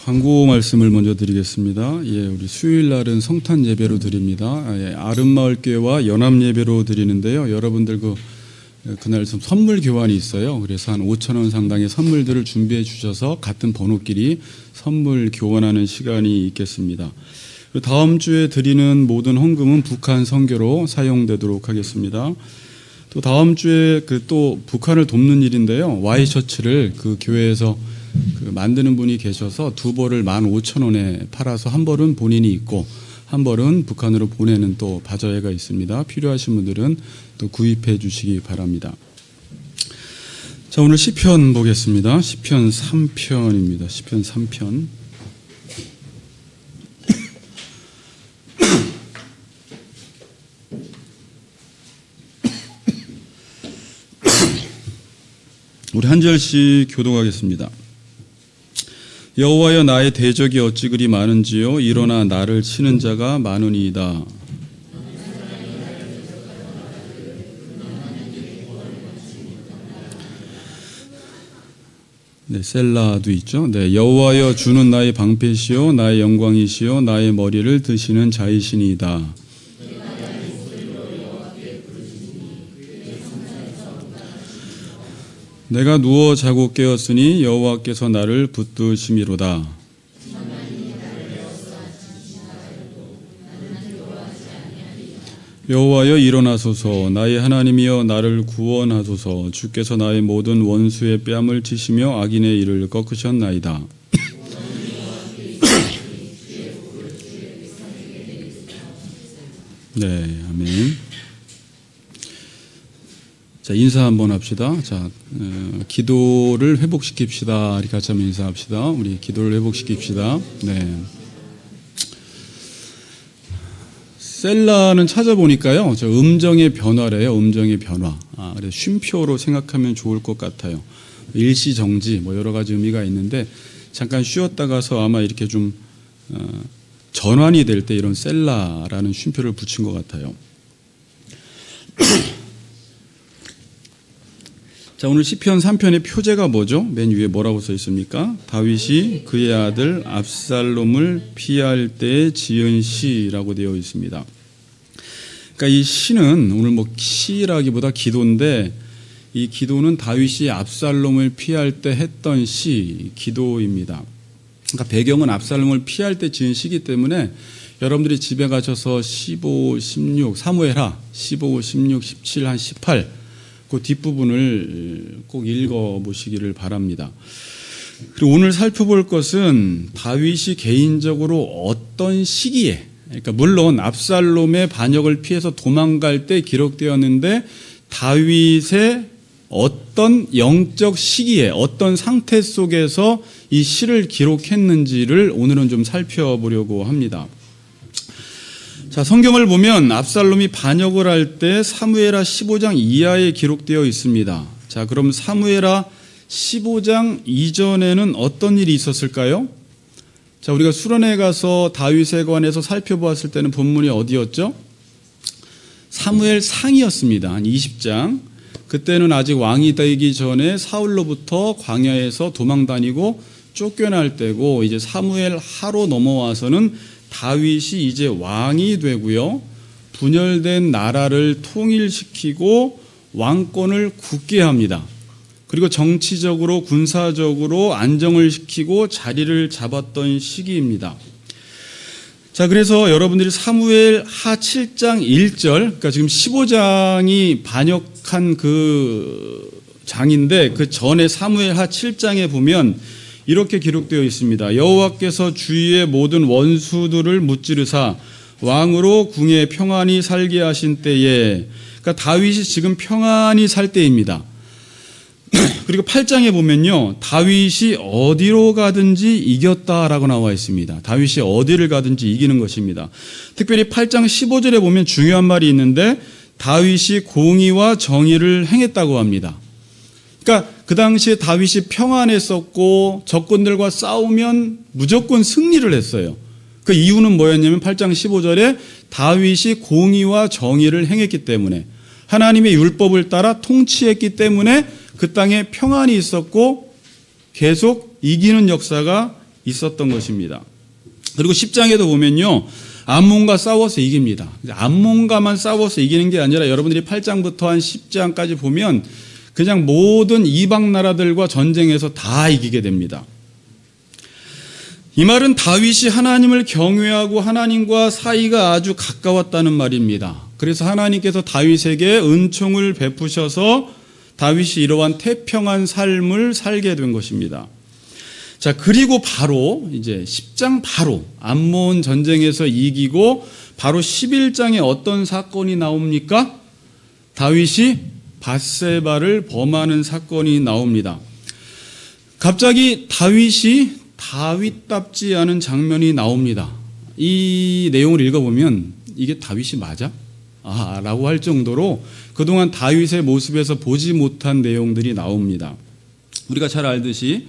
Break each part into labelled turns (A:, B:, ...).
A: 광고 말씀을 먼저 드리겠습니다. 우리 수요일 날은 성탄 예배로 드립니다. 아름마을교회와 연합 예배로 드리는데요. 여러분들 그날 좀 선물 교환이 있어요. 그래서 한 5,000원 상당의 선물들을 준비해 주셔서 같은 번호끼리 선물 교환하는 시간이 있겠습니다. 다음 주에 드리는 모든 헌금은 북한 선교로 사용되도록 하겠습니다. 또 다음 주에 또 북한을 돕는 일인데요. 와이셔츠를 그 교회에서 만드는 분이 계셔서 두 벌을 15,000원에 팔아서 한 벌은 본인이 입고 한 벌은 북한으로 보내는 또 바자회가 있습니다. 필요하신 분들은 또 구입해 주시기 바랍니다. 자, 오늘 시편 보겠습니다. 시편 3편입니다. 시편 3편. 우리 한 절씩 교독하겠습니다. 여호와여, 나의 대적이 어찌 그리 많은지요. 일어나 나를 치는 자가 많으니이다. 네, 셀라도 있죠. 네, 여호와여, 주는 나의 방패시요 나의 영광이시요 나의 머리를 드시는 자이시니이다. 내가 누워 자고 깨었으니 여호와께서 나를 붙드심이로다. 여호와여, 일어나소서. 나의 하나님이여, 나를 구원하소서. 주께서 나의 모든 원수의 뺨을 치시며 악인의 일을 꺾으셨나이다. 네, 아멘. 자, 인사 한번 합시다. 자, 기도를 회복시킵시다. 이렇게 같이 한번 인사합시다. 우리 기도를 회복시킵시다. 네. 셀라는 찾아보니까요, 저 음정의 변화래요. 음정의 변화. 그래서 쉼표로 생각하면 좋을 것 같아요. 일시정지, 여러 가지 의미가 있는데, 잠깐 쉬었다가서 아마 이렇게 좀, 전환이 될 때 이런 셀라라는 쉼표를 붙인 것 같아요. 자, 오늘 시편 3편의 표제가 뭐죠? 맨 위에 뭐라고 써 있습니까? 다윗이 그의 아들 압살롬을 피할 때 지은 시라고 되어 있습니다. 그러니까 이 시는 오늘 시라기보다 기도인데, 이 기도는 다윗이 압살롬을 피할 때 했던 기도입니다. 그러니까 배경은 압살롬을 피할 때 지은 시기 때문에 여러분들이 집에 가셔서 15, 16, 사무엘하 15, 16, 17, 한 18 그 뒷부분을 꼭 읽어보시기를 바랍니다. 그리고 오늘 살펴볼 것은 다윗이 개인적으로 어떤 시기에, 그러니까 물론 압살롬의 반역을 피해서 도망갈 때 기록되었는데 다윗의 어떤 영적 시기에 어떤 상태 속에서 이 시를 기록했는지를 오늘은 좀 살펴보려고 합니다. 자, 성경을 보면 압살롬이 반역을 할 때 사무엘하 15장 이하에 기록되어 있습니다. 자, 그럼 사무엘하 15장 이전에는 어떤 일이 있었을까요? 자, 우리가 수련회 가서 다윗에 관해서 살펴보았을 때는 본문이 어디였죠? 사무엘 상이었습니다. 한 20장. 그때는 아직 왕이 되기 전에 사울로부터 광야에서 도망다니고 쫓겨날 때고, 이제 사무엘 하로 넘어와서는 다윗이 이제 왕이 되고요, 분열된 나라를 통일시키고 왕권을 굳게 합니다. 그리고 정치적으로 군사적으로 안정을 시키고 자리를 잡았던 시기입니다. 자, 그래서 여러분들이 사무엘 하 7장 1절, 그러니까 지금 15장이 반역한 그 장인데, 그 전에 사무엘 하 7장에 보면 이렇게 기록되어 있습니다. 여호와께서 주위의 모든 원수들을 무찌르사 왕으로 궁에 평안히 살게 하신 때에, 그러니까 다윗이 지금 평안히 살 때입니다. 그리고 8장에 보면요, 다윗이 어디로 가든지 이겼다라고 나와 있습니다. 다윗이 어디를 가든지 이기는 것입니다. 특별히 8장 15절에 보면 중요한 말이 있는데, 다윗이 공의와 정의를 행했다고 합니다. 그러니까 그 당시에 다윗이 평안했었고 적군들과 싸우면 무조건 승리를 했어요. 그 이유는 뭐였냐면 8장 15절에 다윗이 공의와 정의를 행했기 때문에, 하나님의 율법을 따라 통치했기 때문에 그 땅에 평안이 있었고 계속 이기는 역사가 있었던 것입니다. 그리고 10장에도 보면요, 암몬과 싸워서 이깁니다. 암몬과만 싸워서 이기는 게 아니라 여러분들이 8장부터 한 10장까지 보면 그냥 모든 이방 나라들과 전쟁에서 다 이기게 됩니다. 이 말은 다윗이 하나님을 경외하고 하나님과 사이가 아주 가까웠다는 말입니다. 그래서 하나님께서 다윗에게 은총을 베푸셔서 다윗이 이러한 태평한 삶을 살게 된 것입니다. 자, 그리고 바로 이제 10장 바로 암몬 전쟁에서 이기고 바로 11장에 어떤 사건이 나옵니까? 다윗이 밧세바를 범하는 사건이 나옵니다. 갑자기 다윗이 다윗답지 않은 장면이 나옵니다. 이 내용을 읽어보면 이게 다윗이 맞아? 라고 할 정도로 그동안 다윗의 모습에서 보지 못한 내용들이 나옵니다. 우리가 잘 알듯이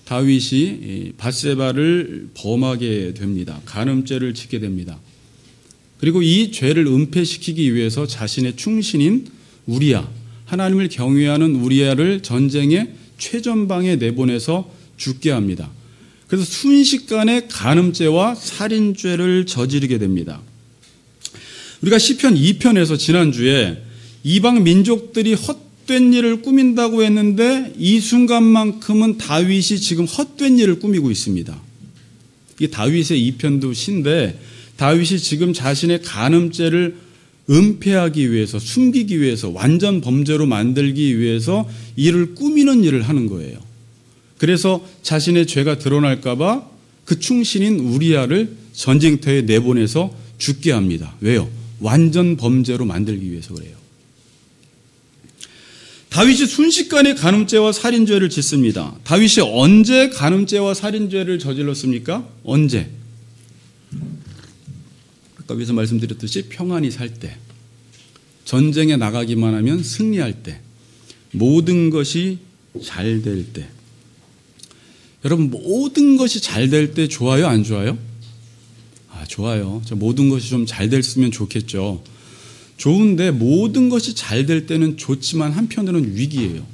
A: 다윗이 밧세바를 범하게 됩니다. 간음죄를 짓게 됩니다. 그리고 이 죄를 은폐시키기 위해서 자신의 충신인 우리야, 하나님을 경외하는 우리야를 전쟁의 최전방에 내보내서 죽게 합니다. 그래서 순식간에 간음죄와 살인죄를 저지르게 됩니다. 우리가 시편 2편에서 지난주에 이방 민족들이 헛된 일을 꾸민다고 했는데 이 순간만큼은 다윗이 지금 헛된 일을 꾸미고 있습니다. 이게 다윗의 2편도 신데 다윗이 지금 자신의 간음죄를 은폐하기 위해서, 숨기기 위해서, 완전 범죄로 만들기 위해서 이를 꾸미는 일을 하는 거예요. 그래서 자신의 죄가 드러날까 봐 그 충신인 우리야를 전쟁터에 내보내서 죽게 합니다. 왜요? 완전 범죄로 만들기 위해서 그래요. 다윗이 순식간에 간음죄와 살인죄를 짓습니다. 다윗이 언제 간음죄와 살인죄를 저질렀습니까? 언제? 아까 위에서 말씀드렸듯이 평안히 살 때, 전쟁에 나가기만 하면 승리할 때, 모든 것이 잘 될 때. 여러분, 모든 것이 잘 될 때 좋아요, 안 좋아요? 좋아요. 모든 것이 좀 잘 됐으면 좋겠죠. 좋은데 모든 것이 잘 될 때는 좋지만 한편으로는 위기예요.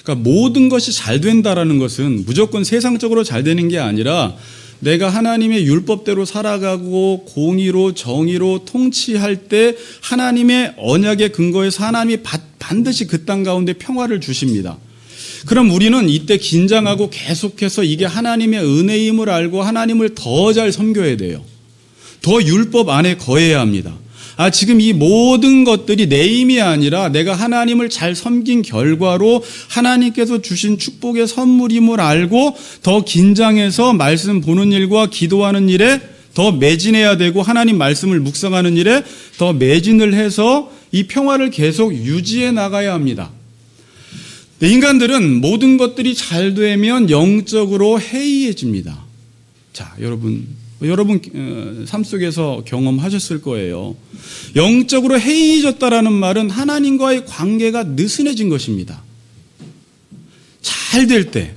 A: 그러니까 모든 것이 잘 된다라는 것은 무조건 세상적으로 잘 되는 게 아니라 내가 하나님의 율법대로 살아가고 공의로 정의로 통치할 때 하나님의 언약에 근거해서 하나님이 반드시 그 땅 가운데 평화를 주십니다. 그럼 우리는 이때 긴장하고 계속해서 이게 하나님의 은혜임을 알고 하나님을 더 잘 섬겨야 돼요. 더 율법 안에 거해야 합니다. 지금 이 모든 것들이 내 힘이 아니라 내가 하나님을 잘 섬긴 결과로 하나님께서 주신 축복의 선물임을 알고 더 긴장해서 말씀 보는 일과 기도하는 일에 더 매진해야 되고 하나님 말씀을 묵상하는 일에 더 매진을 해서 이 평화를 계속 유지해 나가야 합니다. 인간들은 모든 것들이 잘 되면 영적으로 해이해집니다. 자, 여러분 삶 속에서 경험하셨을 거예요. 영적으로 해이해졌다라는 말은 하나님과의 관계가 느슨해진 것입니다. 잘 될 때,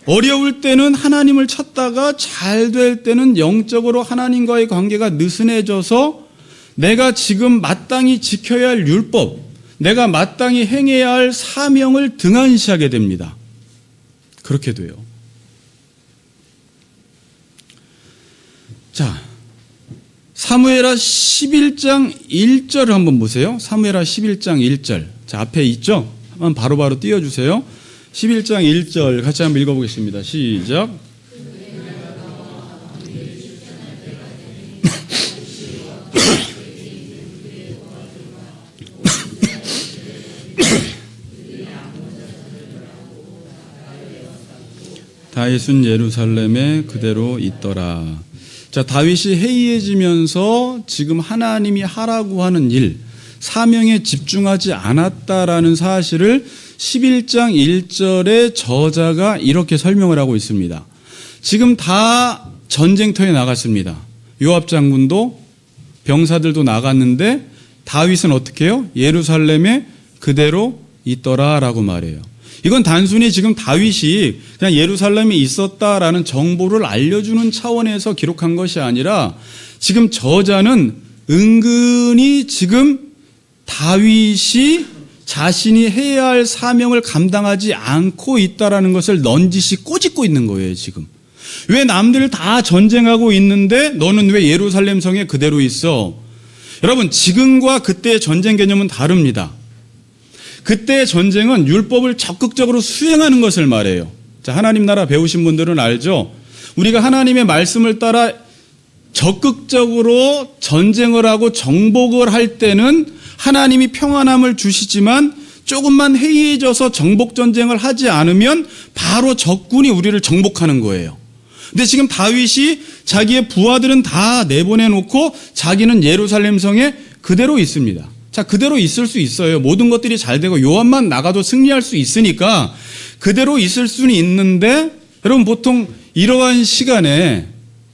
A: 어려울 때는 하나님을 찾다가 잘 될 때는 영적으로 하나님과의 관계가 느슨해져서 내가 지금 마땅히 지켜야 할 율법, 내가 마땅히 행해야 할 사명을 등한시하게 됩니다. 그렇게 돼요. 자, 사무엘하 11장 1절을 한번 보세요. 사무엘하 11장 1절. 자, 앞에 있죠? 한번 바로바로 띄워주세요. 11장 1절 같이 한번 읽어보겠습니다. 시작. 다윗은 예루살렘에 그대로 있더라. 자, 다윗이 해이해지면서 지금 하나님이 하라고 하는 일, 사명에 집중하지 않았다라는 사실을 11장 1절의 저자가 이렇게 설명을 하고 있습니다. 지금 다 전쟁터에 나갔습니다. 요압 장군도 병사들도 나갔는데 다윗은 어떻게 해요? 예루살렘에 그대로 있더라라고 말해요. 이건 단순히 지금 다윗이 그냥 예루살렘에 있었다라는 정보를 알려주는 차원에서 기록한 것이 아니라 지금 저자는 은근히 지금 다윗이 자신이 해야 할 사명을 감당하지 않고 있다라는 것을 넌지시 꼬집고 있는 거예요, 지금. 왜 남들 다 전쟁하고 있는데 너는 왜 예루살렘 성에 그대로 있어? 여러분, 지금과 그때의 전쟁 개념은 다릅니다. 그때의 전쟁은 율법을 적극적으로 수행하는 것을 말해요. 자, 하나님 나라 배우신 분들은 알죠? 우리가 하나님의 말씀을 따라 적극적으로 전쟁을 하고 정복을 할 때는 하나님이 평안함을 주시지만 조금만 해이해져서 정복 전쟁을 하지 않으면 바로 적군이 우리를 정복하는 거예요. 근데 지금 다윗이 자기의 부하들은 다 내보내놓고 자기는 예루살렘 성에 그대로 있습니다. 자, 그대로 있을 수 있어요. 모든 것들이 잘 되고 요한만 나가도 승리할 수 있으니까 그대로 있을 수는 있는데, 여러분 보통 이러한 시간에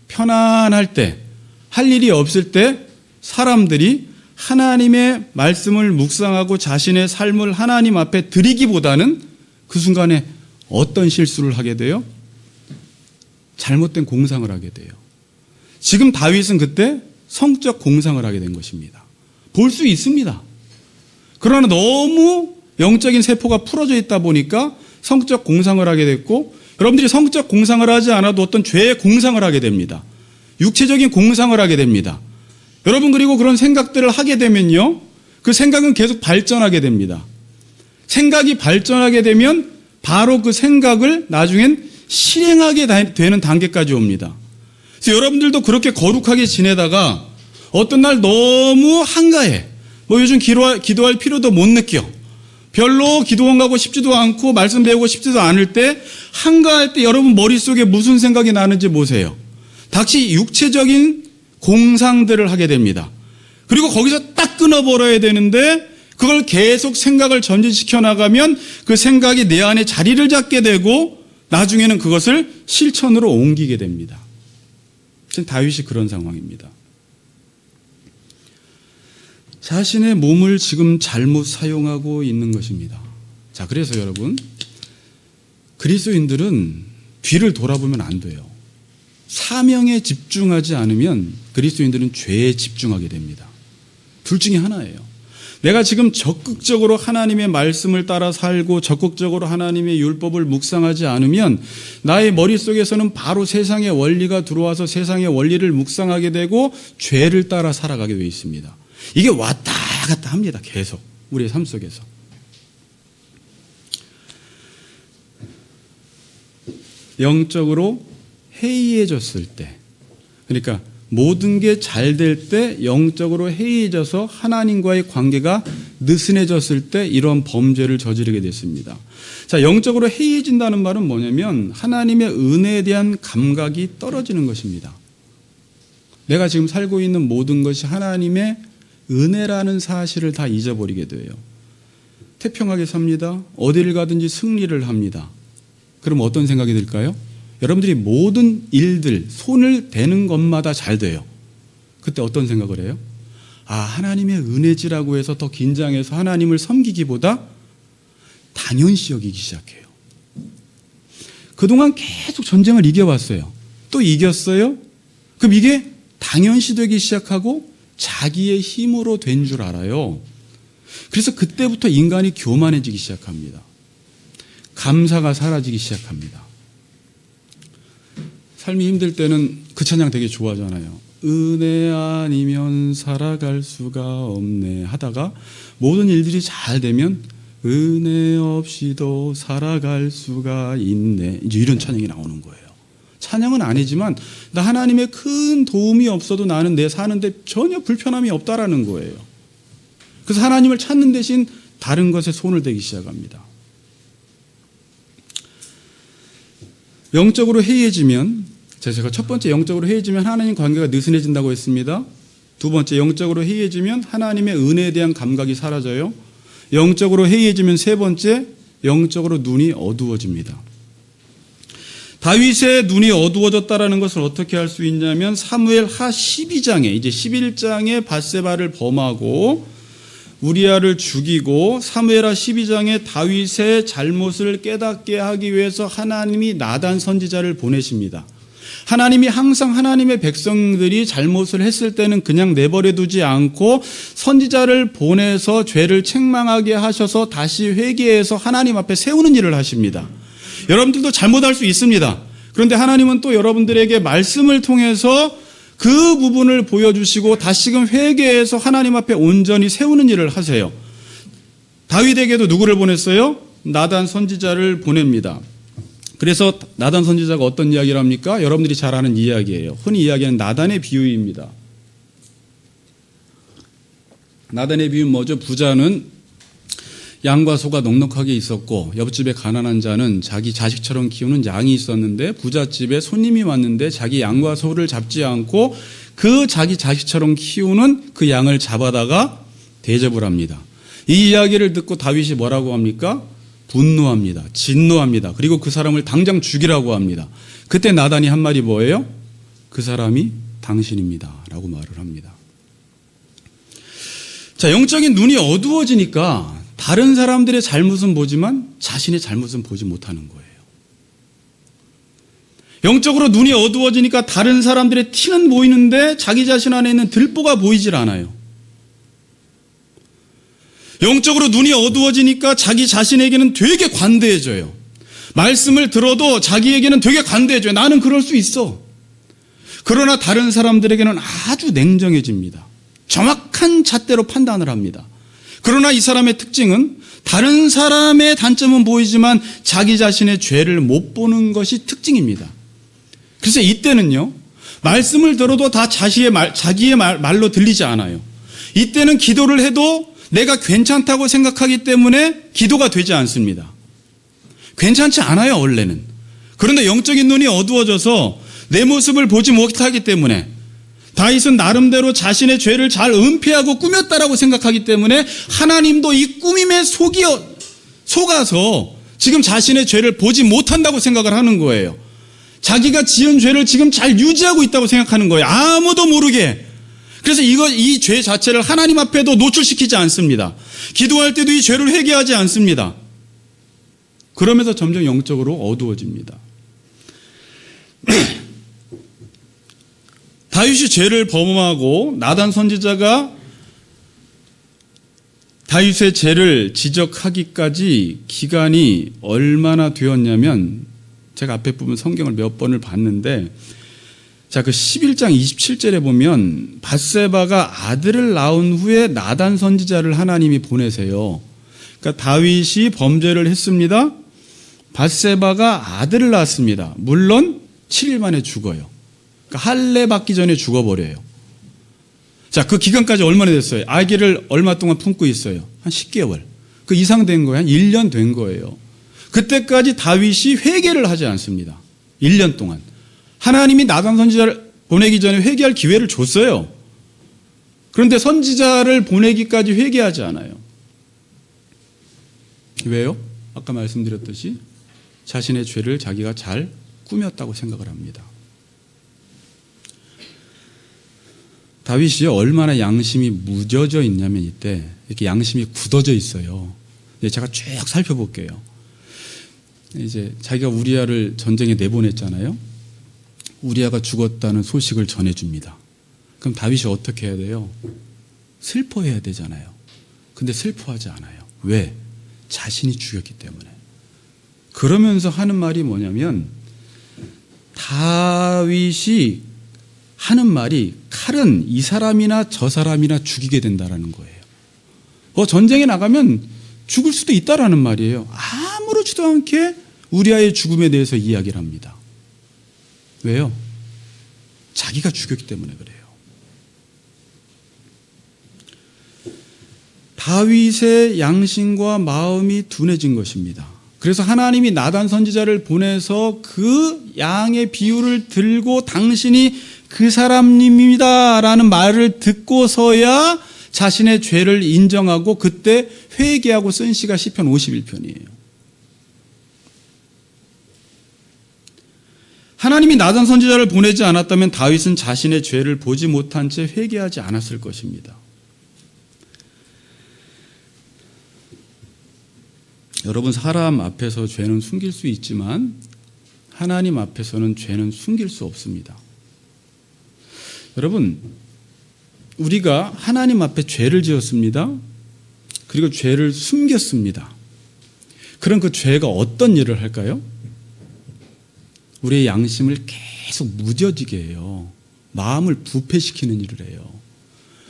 A: 편안할 때, 할 일이 없을 때 사람들이 하나님의 말씀을 묵상하고 자신의 삶을 하나님 앞에 드리기보다는 그 순간에 어떤 실수를 하게 돼요? 잘못된 공상을 하게 돼요. 지금 다윗은 그때 성적 공상을 하게 된 것입니다. 볼 수 있습니다. 그러나 너무 영적인 세포가 풀어져 있다 보니까 성적 공상을 하게 됐고, 여러분들이 성적 공상을 하지 않아도 어떤 죄의 공상을 하게 됩니다. 육체적인 공상을 하게 됩니다. 여러분, 그리고 그런 생각들을 하게 되면요, 그 생각은 계속 발전하게 됩니다. 생각이 발전하게 되면 바로 그 생각을 나중엔 실행하게 되는 단계까지 옵니다. 그래서 여러분들도 그렇게 거룩하게 지내다가 어떤 날 너무 한가해. 요즘 기도할 필요도 못 느껴. 별로 기도원 가고 싶지도 않고 말씀 배우고 싶지도 않을 때, 한가할 때 여러분 머릿속에 무슨 생각이 나는지 보세요. 다시 육체적인 공상들을 하게 됩니다. 그리고 거기서 딱 끊어버려야 되는데 그걸 계속 생각을 전진시켜 나가면 그 생각이 내 안에 자리를 잡게 되고 나중에는 그것을 실천으로 옮기게 됩니다. 지금 다윗이 그런 상황입니다. 자신의 몸을 지금 잘못 사용하고 있는 것입니다. 자, 그래서 여러분, 그리스도인들은 뒤를 돌아보면 안 돼요. 사명에 집중하지 않으면 그리스도인들은 죄에 집중하게 됩니다. 둘 중에 하나예요. 내가 지금 적극적으로 하나님의 말씀을 따라 살고 적극적으로 하나님의 율법을 묵상하지 않으면 나의 머릿속에서는 바로 세상의 원리가 들어와서 세상의 원리를 묵상하게 되고 죄를 따라 살아가게 되어 있습니다. 이게 왔다 갔다 합니다. 계속 우리의 삶 속에서. 영적으로 해이해졌을 때, 그러니까 모든 게 잘 될 때 영적으로 해이해져서 하나님과의 관계가 느슨해졌을 때 이런 범죄를 저지르게 됐습니다. 자, 영적으로 해이해진다는 말은 뭐냐면 하나님의 은혜에 대한 감각이 떨어지는 것입니다. 내가 지금 살고 있는 모든 것이 하나님의 은혜라는 사실을 다 잊어버리게 돼요. 태평하게 삽니다. 어디를 가든지 승리를 합니다. 그럼 어떤 생각이 들까요? 여러분들이 모든 일들, 손을 대는 것마다 잘 돼요. 그때 어떤 생각을 해요? 아, 하나님의 은혜지라고 해서 더 긴장해서 하나님을 섬기기보다 당연시 여기기 시작해요. 그동안 계속 전쟁을 이겨왔어요. 또 이겼어요? 그럼 이게 당연시 되기 시작하고 자기의 힘으로 된 줄 알아요. 그래서 그때부터 인간이 교만해지기 시작합니다. 감사가 사라지기 시작합니다. 삶이 힘들 때는 그 찬양 되게 좋아하잖아요. 은혜 아니면 살아갈 수가 없네 하다가 모든 일들이 잘 되면 은혜 없이도 살아갈 수가 있네, 이제 이런 찬양이 나오는 거예요. 찬양은 아니지만 나 하나님의 큰 도움이 없어도 나는 내 사는데 전혀 불편함이 없다라는 거예요. 그래서 하나님을 찾는 대신 다른 것에 손을 대기 시작합니다. 영적으로 해이해지면, 제가 첫 번째 영적으로 해이해지면 하나님 관계가 느슨해진다고 했습니다. 두 번째 영적으로 해이해지면 하나님의 은혜에 대한 감각이 사라져요. 영적으로 해이해지면 세 번째 영적으로 눈이 어두워집니다. 다윗의 눈이 어두워졌다라는 것을 어떻게 할 수 있냐면 사무엘 하 12장에 이제 11장에 밧세바를 범하고 우리아를 죽이고 사무엘하 12장에 다윗의 잘못을 깨닫게 하기 위해서 하나님이 나단 선지자를 보내십니다. 하나님이 항상 하나님의 백성들이 잘못을 했을 때는 그냥 내버려 두지 않고 선지자를 보내서 죄를 책망하게 하셔서 다시 회개해서 하나님 앞에 세우는 일을 하십니다. 여러분들도 잘못할 수 있습니다. 그런데 하나님은 또 여러분들에게 말씀을 통해서 그 부분을 보여주시고 다시금 회개해서 하나님 앞에 온전히 세우는 일을 하세요. 다윗에게도 누구를 보냈어요? 나단 선지자를 보냅니다. 그래서 나단 선지자가 어떤 이야기를 합니까? 여러분들이 잘 아는 이야기예요. 흔히 이야기하는 나단의 비유입니다. 나단의 비유는 뭐죠? 부자는 양과 소가 넉넉하게 있었고 옆집에 가난한 자는 자기 자식처럼 키우는 양이 있었는데 부잣집에 손님이 왔는데 자기 양과 소를 잡지 않고 그 자기 자식처럼 키우는 그 양을 잡아다가 대접을 합니다. 이 이야기를 듣고 다윗이 뭐라고 합니까? 분노합니다. 진노합니다. 그리고 그 사람을 당장 죽이라고 합니다. 그때 나단이 한 말이 뭐예요? 그 사람이 당신입니다. 라고 말을 합니다. 자, 영적인 눈이 어두워지니까 다른 사람들의 잘못은 보지만 자신의 잘못은 보지 못하는 거예요. 영적으로 눈이 어두워지니까 다른 사람들의 티는 보이는데 자기 자신 안에 있는 들보가 보이질 않아요. 영적으로 눈이 어두워지니까 자기 자신에게는 되게 관대해져요. 말씀을 들어도 자기에게는 되게 관대해져요. 나는 그럴 수 있어. 그러나 다른 사람들에게는 아주 냉정해집니다. 정확한 잣대로 판단을 합니다. 그러나 이 사람의 특징은 다른 사람의 단점은 보이지만 자기 자신의 죄를 못 보는 것이 특징입니다. 그래서 이때는요, 말씀을 들어도 다 자기의 말로 들리지 않아요. 이때는 기도를 해도 내가 괜찮다고 생각하기 때문에 기도가 되지 않습니다. 괜찮지 않아요, 원래는. 그런데 영적인 눈이 어두워져서 내 모습을 보지 못하기 때문에 다윗은 나름대로 자신의 죄를 잘 은폐하고 꾸몄다라고 생각하기 때문에 하나님도 이 꾸밈에 속아서 지금 자신의 죄를 보지 못한다고 생각을 하는 거예요. 자기가 지은 죄를 지금 잘 유지하고 있다고 생각하는 거예요. 아무도 모르게. 그래서 이 죄 자체를 하나님 앞에도 노출시키지 않습니다. 기도할 때도 이 죄를 회개하지 않습니다. 그러면서 점점 영적으로 어두워집니다. 다윗이 죄를 범하고 나단 선지자가 다윗의 죄를 지적하기까지 기간이 얼마나 되었냐면, 제가 앞에 부분 성경을 몇 번을 봤는데, 자, 그 11장 27절에 보면 밧세바가 아들을 낳은 후에 나단 선지자를 하나님이 보내세요. 그러니까 다윗이 범죄를 했습니다. 밧세바가 아들을 낳았습니다. 물론 7일 만에 죽어요. 그러니까 할례 받기 전에 죽어버려요. 자, 그 기간까지 얼마나 됐어요? 아기를 얼마 동안 품고 있어요? 한 10개월. 그 이상 된 거예요. 한 1년 된 거예요. 그때까지 다윗이 회개를 하지 않습니다. 1년 동안. 하나님이 나단 선지자를 보내기 전에 회개할 기회를 줬어요. 그런데 선지자를 보내기까지 회개하지 않아요. 왜요? 아까 말씀드렸듯이 자신의 죄를 자기가 잘 꾸몄다고 생각을 합니다. 다윗이 얼마나 양심이 무뎌져 있냐면 이때 이렇게 양심이 굳어져 있어요. 제가 쭉 살펴볼게요. 이제 자기가 우리아를 전쟁에 내보냈잖아요. 우리아가 죽었다는 소식을 전해줍니다. 그럼 다윗이 어떻게 해야 돼요? 슬퍼해야 되잖아요. 근데 슬퍼하지 않아요. 왜? 자신이 죽였기 때문에. 그러면서 하는 말이 뭐냐면, 다윗이 하는 말이 칼은 이 사람이나 저 사람이나 죽이게 된다라는 거예요. 전쟁에 나가면 죽을 수도 있다라는 말이에요. 아무렇지도 않게 우리아의 죽음에 대해서 이야기를 합니다. 왜요? 자기가 죽였기 때문에 그래요. 다윗의 양심과 마음이 둔해진 것입니다. 그래서 하나님이 나단 선지자를 보내서 그 양의 비유를 들고 당신이 그 사람입니다 라는 말을 듣고서야 자신의 죄를 인정하고 그때 회개하고 쓴 시가 시편 51편이에요. 하나님이 나단 선지자를 보내지 않았다면 다윗은 자신의 죄를 보지 못한 채 회개하지 않았을 것입니다. 여러분, 사람 앞에서 죄는 숨길 수 있지만 하나님 앞에서는 죄는 숨길 수 없습니다. 여러분, 우리가 하나님 앞에 죄를 지었습니다. 그리고 죄를 숨겼습니다. 그럼 그 죄가 어떤 일을 할까요? 우리의 양심을 계속 무뎌지게 해요. 마음을 부패시키는 일을 해요.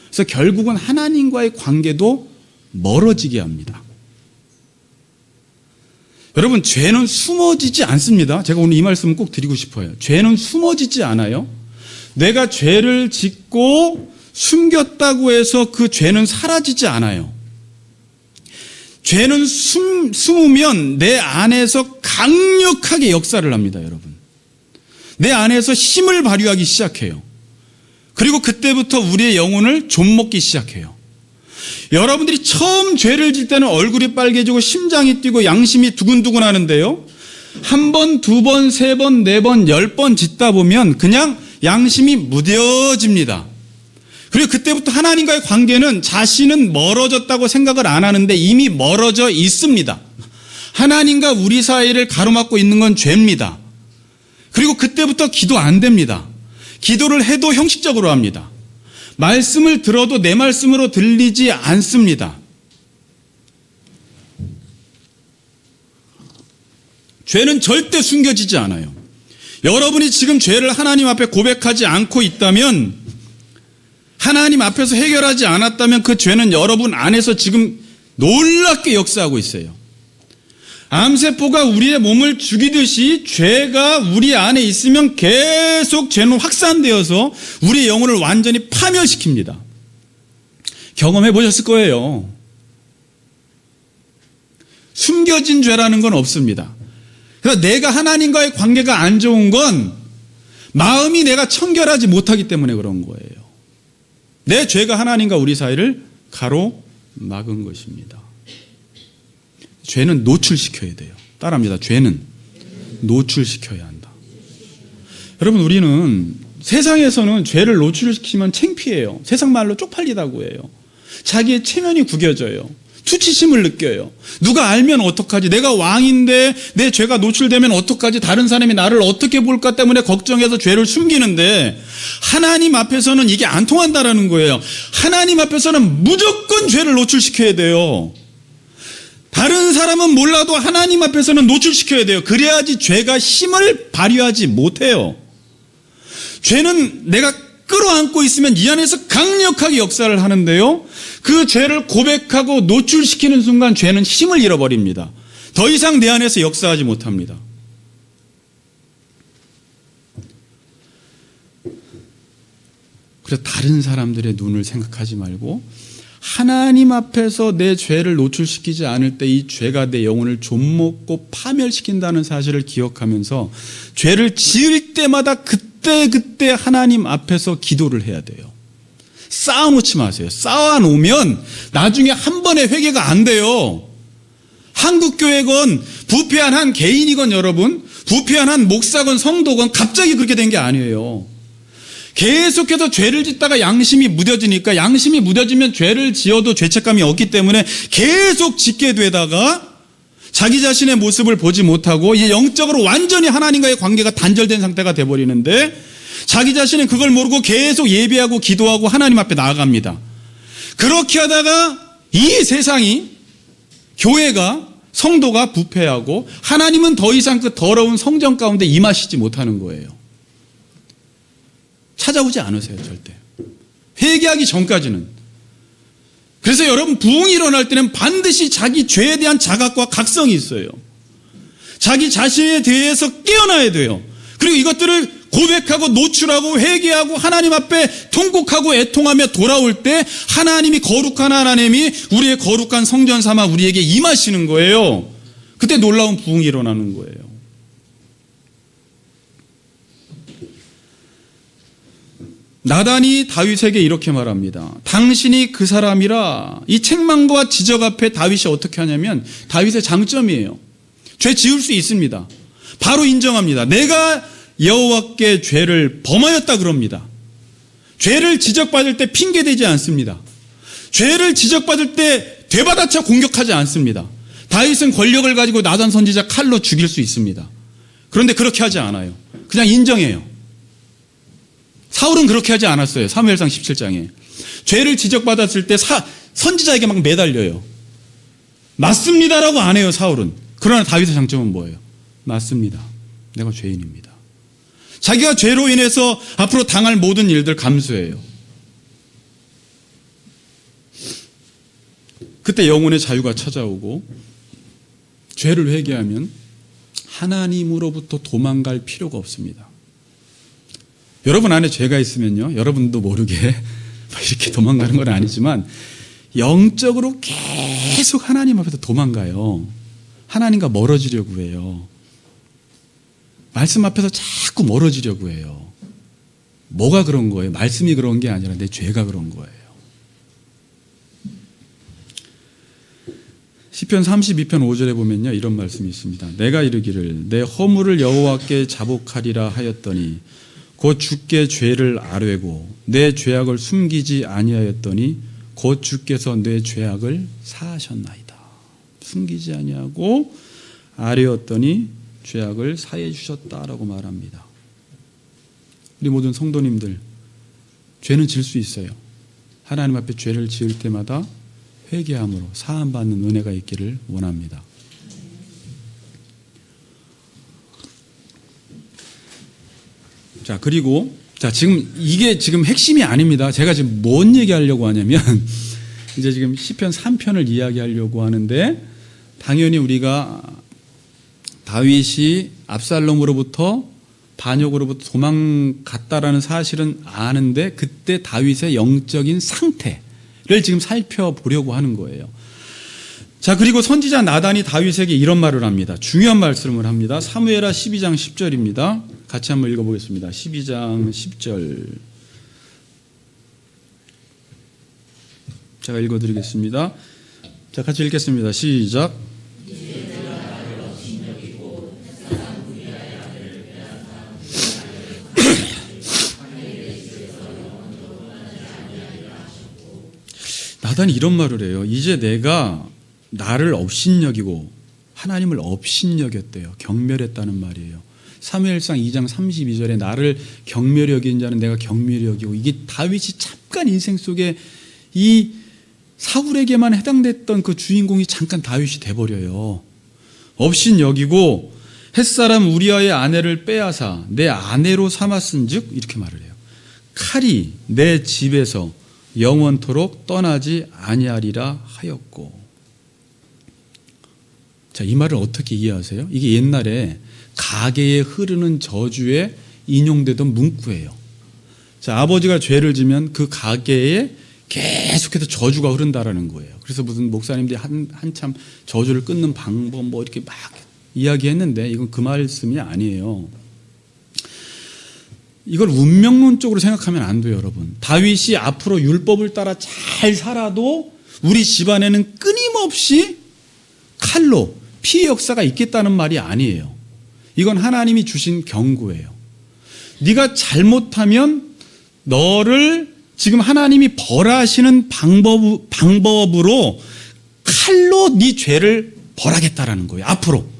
A: 그래서 결국은 하나님과의 관계도 멀어지게 합니다. 여러분, 죄는 숨어지지 않습니다. 제가 오늘 이 말씀을 꼭 드리고 싶어요. 죄는 숨어지지 않아요. 내가 죄를 짓고 숨겼다고 해서 그 죄는 사라지지 않아요. 죄는 숨으면 내 안에서 강력하게 역사를 합니다, 여러분. 내 안에서 힘을 발휘하기 시작해요. 그리고 그때부터 우리의 영혼을 좀먹기 시작해요. 여러분들이 처음 죄를 질 때는 얼굴이 빨개지고 심장이 뛰고 양심이 두근두근 하는데요. 한 번, 두 번, 세 번, 네 번, 10번 짓다 보면 그냥 양심이 무뎌집니다. 그리고 그때부터 하나님과의 관계는 자신은 멀어졌다고 생각을 안 하는데 이미 멀어져 있습니다. 하나님과 우리 사이를 가로막고 있는 건 죄입니다. 그리고 그때부터 기도 안 됩니다. 기도를 해도 형식적으로 합니다. 말씀을 들어도 내 말씀으로 들리지 않습니다. 죄는 절대 숨겨지지 않아요. 여러분이 지금 죄를 하나님 앞에 고백하지 않고 있다면, 하나님 앞에서 해결하지 않았다면 그 죄는 여러분 안에서 지금 놀랍게 역사하고 있어요. 암세포가 우리의 몸을 죽이듯이 죄가 우리 안에 있으면 계속 죄는 확산되어서 우리의 영혼을 완전히 파멸시킵니다. 경험해 보셨을 거예요. 숨겨진 죄라는 건 없습니다. 그래서 내가 하나님과의 관계가 안 좋은 건 마음이 내가 청결하지 못하기 때문에 그런 거예요. 내 죄가 하나님과 우리 사이를 가로막은 것입니다. 죄는 노출시켜야 돼요. 따라합니다. 죄는 노출시켜야 한다. 여러분, 우리는 세상에서는 죄를 노출시키면 창피해요. 세상 말로 쪽팔리다고 해요. 자기의 체면이 구겨져요. 수치심을 느껴요. 누가 알면 어떡하지? 내가 왕인데 내 죄가 노출되면 어떡하지? 다른 사람이 나를 어떻게 볼까 때문에 걱정해서 죄를 숨기는데, 하나님 앞에서는 이게 안 통한다라는 거예요. 하나님 앞에서는 무조건 죄를 노출시켜야 돼요. 다른 사람은 몰라도 하나님 앞에서는 노출시켜야 돼요. 그래야지 죄가 힘을 발휘하지 못해요. 죄는 내가 끌어안고 있으면 이 안에서 강력하게 역사를 하는데요, 그 죄를 고백하고 노출시키는 순간 죄는 힘을 잃어버립니다. 더 이상 내 안에서 역사하지 못합니다. 그래서 다른 사람들의 눈을 생각하지 말고 하나님 앞에서 내 죄를 노출시키지 않을 때 이 죄가 내 영혼을 좀먹고 파멸시킨다는 사실을 기억하면서 죄를 지을 때마다 그때 하나님 앞에서 기도를 해야 돼요. 쌓아놓지 마세요. 쌓아놓으면 나중에 한 번에 회개가 안 돼요. 한국교회건 부패한 한 개인이건, 여러분, 부패한 한 목사건 성도건 갑자기 그렇게 된 게 아니에요. 계속해서 죄를 짓다가 양심이 무뎌지니까, 양심이 무뎌지면 죄를 지어도 죄책감이 없기 때문에 계속 짓게 되다가 자기 자신의 모습을 보지 못하고 이제 영적으로 완전히 하나님과의 관계가 단절된 상태가 돼버리는데, 자기 자신은 그걸 모르고 계속 예배하고 기도하고 하나님 앞에 나아갑니다. 그렇게 하다가 이 세상이, 교회가, 성도가 부패하고 하나님은 더 이상 그 더러운 성전 가운데 임하시지 못하는 거예요. 찾아오지 않으세요, 절대. 회개하기 전까지는. 그래서 여러분, 부흥이 일어날 때는 반드시 자기 죄에 대한 자각과 각성이 있어요. 자기 자신에 대해서 깨어나야 돼요. 그리고 이것들을 고백하고 노출하고 회개하고 하나님 앞에 통곡하고 애통하며 돌아올 때 하나님이, 거룩한 하나님이 우리의 거룩한 성전 삼아 우리에게 임하시는 거예요. 그때 놀라운 부흥이 일어나는 거예요. 나단이 다윗에게 이렇게 말합니다. 당신이 그 사람이라. 이 책망과 지적 앞에 다윗이 어떻게 하냐면, 다윗의 장점이에요. 죄 지을 수 있습니다. 바로 인정합니다. 내가 여호와께 죄를 범하였다 그럽니다. 죄를 지적받을 때 핑계대지 않습니다. 죄를 지적받을 때 되받아쳐 공격하지 않습니다. 다윗은 권력을 가지고 나단 선지자 칼로 죽일 수 있습니다. 그런데 그렇게 하지 않아요. 그냥 인정해요. 사울은 그렇게 하지 않았어요. 사무엘상 17장에. 죄를 지적받았을 때 선지자에게 막 매달려요. 맞습니다라고 안 해요, 사울은. 그러나 다윗의 장점은 뭐예요? 맞습니다. 내가 죄인입니다. 자기가 죄로 인해서 앞으로 당할 모든 일들 감수해요. 그때 영혼의 자유가 찾아오고 죄를 회개하면 하나님으로부터 도망갈 필요가 없습니다. 여러분 안에 죄가 있으면요, 여러분도 모르게 이렇게 도망가는 건 아니지만 영적으로 계속 하나님 앞에서 도망가요. 하나님과 멀어지려고 해요. 말씀 앞에서 자꾸 멀어지려고 해요. 뭐가 그런 거예요? 말씀이 그런 게 아니라 내 죄가 그런 거예요. 시편 32편 5절에 보면요, 이런 말씀이 있습니다. 내가 이르기를 내 허물을 여호와께 자복하리라 하였더니 곧 주께 죄를 아뢰고 내 죄악을 숨기지 아니하였더니 곧 주께서 내 죄악을 사하셨나이다. 숨기지 아니하고 아뢰었더니 죄악을 사해 주셨다라고 말합니다. 우리 모든 성도님들, 죄는 질 수 있어요. 하나님 앞에 죄를 지을 때마다 회개함으로 사함받는 은혜가 있기를 원합니다. 자, 그리고 지금 이게 지금 핵심이 아닙니다. 제가 지금 뭔 얘기하려고 하냐면 이제 지금 시편 3편을 이야기하려고 하는데, 당연히 우리가 다윗이 압살롬으로부터 반역으로부터 도망갔다라는 사실은 아는데, 그때 다윗의 영적인 상태를 지금 살펴보려고 하는 거예요. 자, 그리고 선지자 나단이 다윗에게 이런 말을 합니다. 중요한 말씀을 합니다. 사무엘하 12장 10절입니다. 같이 한번 읽어보겠습니다. 12장 10절. 제가 읽어드리겠습니다. 자, 같이 읽겠습니다. 시작. 나단이 이런 말을 해요. 이제 내가 나를 업신여기고 하나님을 업신여겼대요. 경멸했다는 말이에요. 사무엘상 2장 32절에 나를 경멸히 여긴 자는 내가 경멸히 여기고, 이게 다윗이 잠깐 인생 속에 이 사울에게만 해당됐던 그 주인공이 잠깐 다윗이 돼버려요. 업신여기고 햇사람 우리아의 아내를 빼앗아 내 아내로 삼았은즉, 이렇게 말을 해요. 칼이 내 집에서 영원토록 떠나지 아니하리라 하였고. 자, 이 말을 어떻게 이해하세요? 이게 옛날에 가계에 흐르는 저주에 인용되던 문구예요. 자, 아버지가 죄를 지면 그 가계에 계속해서 저주가 흐른다라는 거예요. 그래서 무슨 목사님들이 한참 저주를 끊는 방법 뭐 이렇게 막 이야기했는데, 이건 그 말씀이 아니에요. 이걸 운명론적으로 생각하면 안 돼요, 여러분. 다윗이 앞으로 율법을 따라 잘 살아도 우리 집안에는 끊임없이 칼로 피해 역사가 있겠다는 말이 아니에요. 이건 하나님이 주신 경고예요. 네가 잘못하면 너를 지금 하나님이 벌하시는 방법으로 칼로 네 죄를 벌하겠다라는 거예요, 앞으로.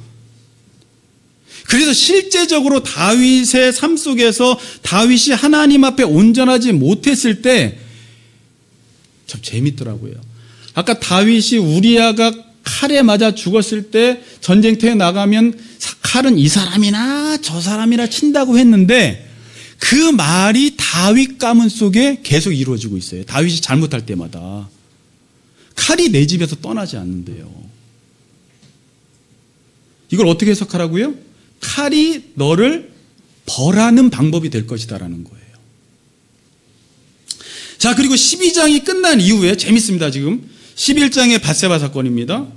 A: 그래서 실제적으로 다윗의 삶 속에서 다윗이 하나님 앞에 온전하지 못했을 때 참 재밌더라고요. 아까 다윗이 우리아가 칼에 맞아 죽었을 때 전쟁터에 나가면 칼은 이 사람이나 저 사람이나 친다고 했는데, 그 말이 다윗 가문 속에 계속 이루어지고 있어요. 다윗이 잘못할 때마다 칼이 내 집에서 떠나지 않는데요. 이걸 어떻게 해석하라고요? 칼이 너를 벌하는 방법이 될 것이다라는 거예요. 자, 그리고 12장이 끝난 이후에 재밌습니다. 지금 11장의 밧세바 사건입니다.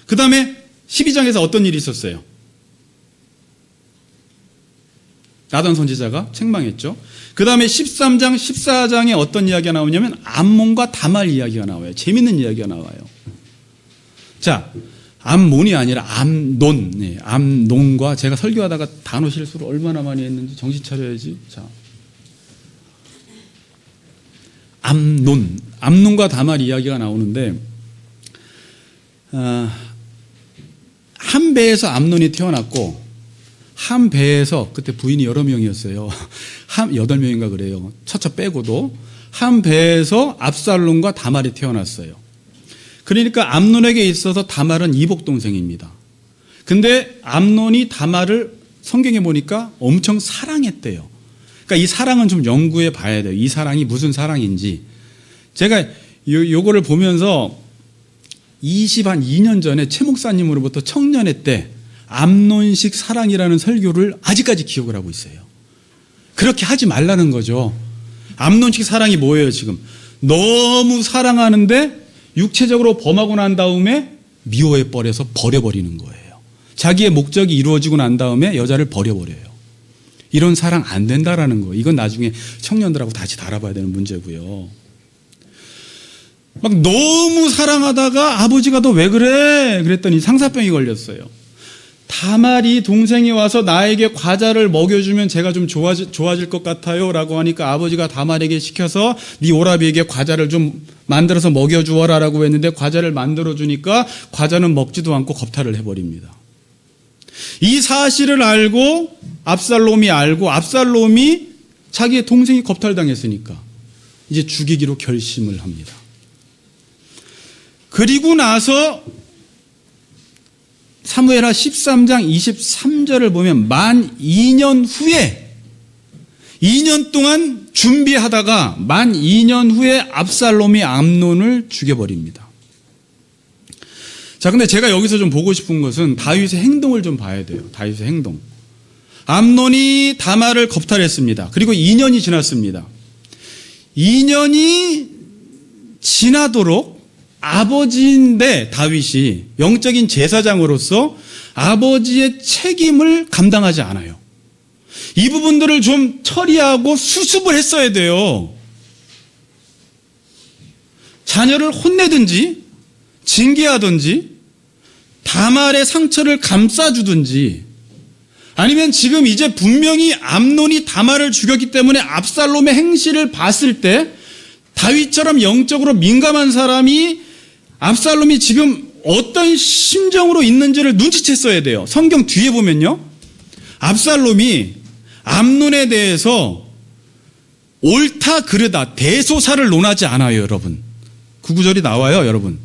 A: 그 다음에 12장에서 어떤 일이 있었어요? 나단 선지자가 책망했죠. 그 다음에 13장, 14장에 어떤 이야기가 나오냐면 암몬과 다말 이야기가 나와요. 재밌는 이야기가 나와요. 자, 암몬이 아니라 암논. 네, 암논과, 제가 설교하다가 단어 실수를 얼마나 많이 했는지 정신 차려야지. 자, 암논과 다말 이야기가 나오는데, 한 배에서 암논이 태어났고, 한 배에서, 그때 부인이 여러 명이었어요. 8명인가 그래요. 처처 빼고도. 한 배에서 압살롬과 다말이 태어났어요. 그러니까 암논에게 있어서 다말은 이복 동생입니다. 근데 암논이 다말을 성경에 보니까 엄청 사랑했대요. 그러니까 이 사랑은 좀 연구해 봐야 돼요. 이 사랑이 무슨 사랑인지. 제가 요거를 보면서 2년 전에 최 목사님으로부터 청년회 때 암논식 사랑이라는 설교를 아직까지 기억을 하고 있어요. 그렇게 하지 말라는 거죠. 암논식 사랑이 뭐예요, 지금? 너무 사랑하는데 육체적으로 범하고 난 다음에 미워해 버려서 버려버리는 거예요. 자기의 목적이 이루어지고 난 다음에 여자를 버려버려요. 이런 사랑 안 된다라는 거예요. 이건 나중에 청년들하고 다시 다뤄봐야 되는 문제고요. 막 너무 사랑하다가 아버지가 너 왜 그래? 그랬더니 상사병이 걸렸어요. 다말이 동생이 와서 나에게 과자를 먹여주면 제가 좀 좋아질 것 같아요 라고 하니까 아버지가 다말에게 시켜서 네 오라비에게 과자를 좀 만들어서 먹여주어라 라고 했는데 과자를 만들어주니까 과자는 먹지도 않고 겁탈을 해버립니다. 이 사실을 알고 압살롬이 자기의 동생이 겁탈당했으니까 이제 죽이기로 결심을 합니다. 그리고 나서 사무엘하 13장 23절을 보면 만 2년 후에 2년 동안 준비하다가 만 2년 후에 압살롬이 암논을 죽여버립니다. 자, 근데 제가 여기서 좀 보고 싶은 것은 다윗의 행동을 좀 봐야 돼요. 다윗의 행동. 암논이 다말을 겁탈했습니다. 그리고 2년이 지났습니다. 2년이 지나도록 아버지인데 다윗이 영적인 제사장으로서 아버지의 책임을 감당하지 않아요. 이 부분들을 좀 처리하고 수습을 했어야 돼요. 자녀를 혼내든지 징계하든지 다말의 상처를 감싸주든지 아니면 지금 이제 분명히 암논이 다말을 죽였기 때문에 압살롬의 행실을 봤을 때 다윗처럼 영적으로 민감한 사람이 압살롬이 지금 어떤 심정으로 있는지를 눈치챘어야 돼요. 성경 뒤에 보면요. 압살롬이 암논에 대해서 옳다 그르다 대소사를 논하지 않아요, 여러분. 그 구절이 나와요, 여러분.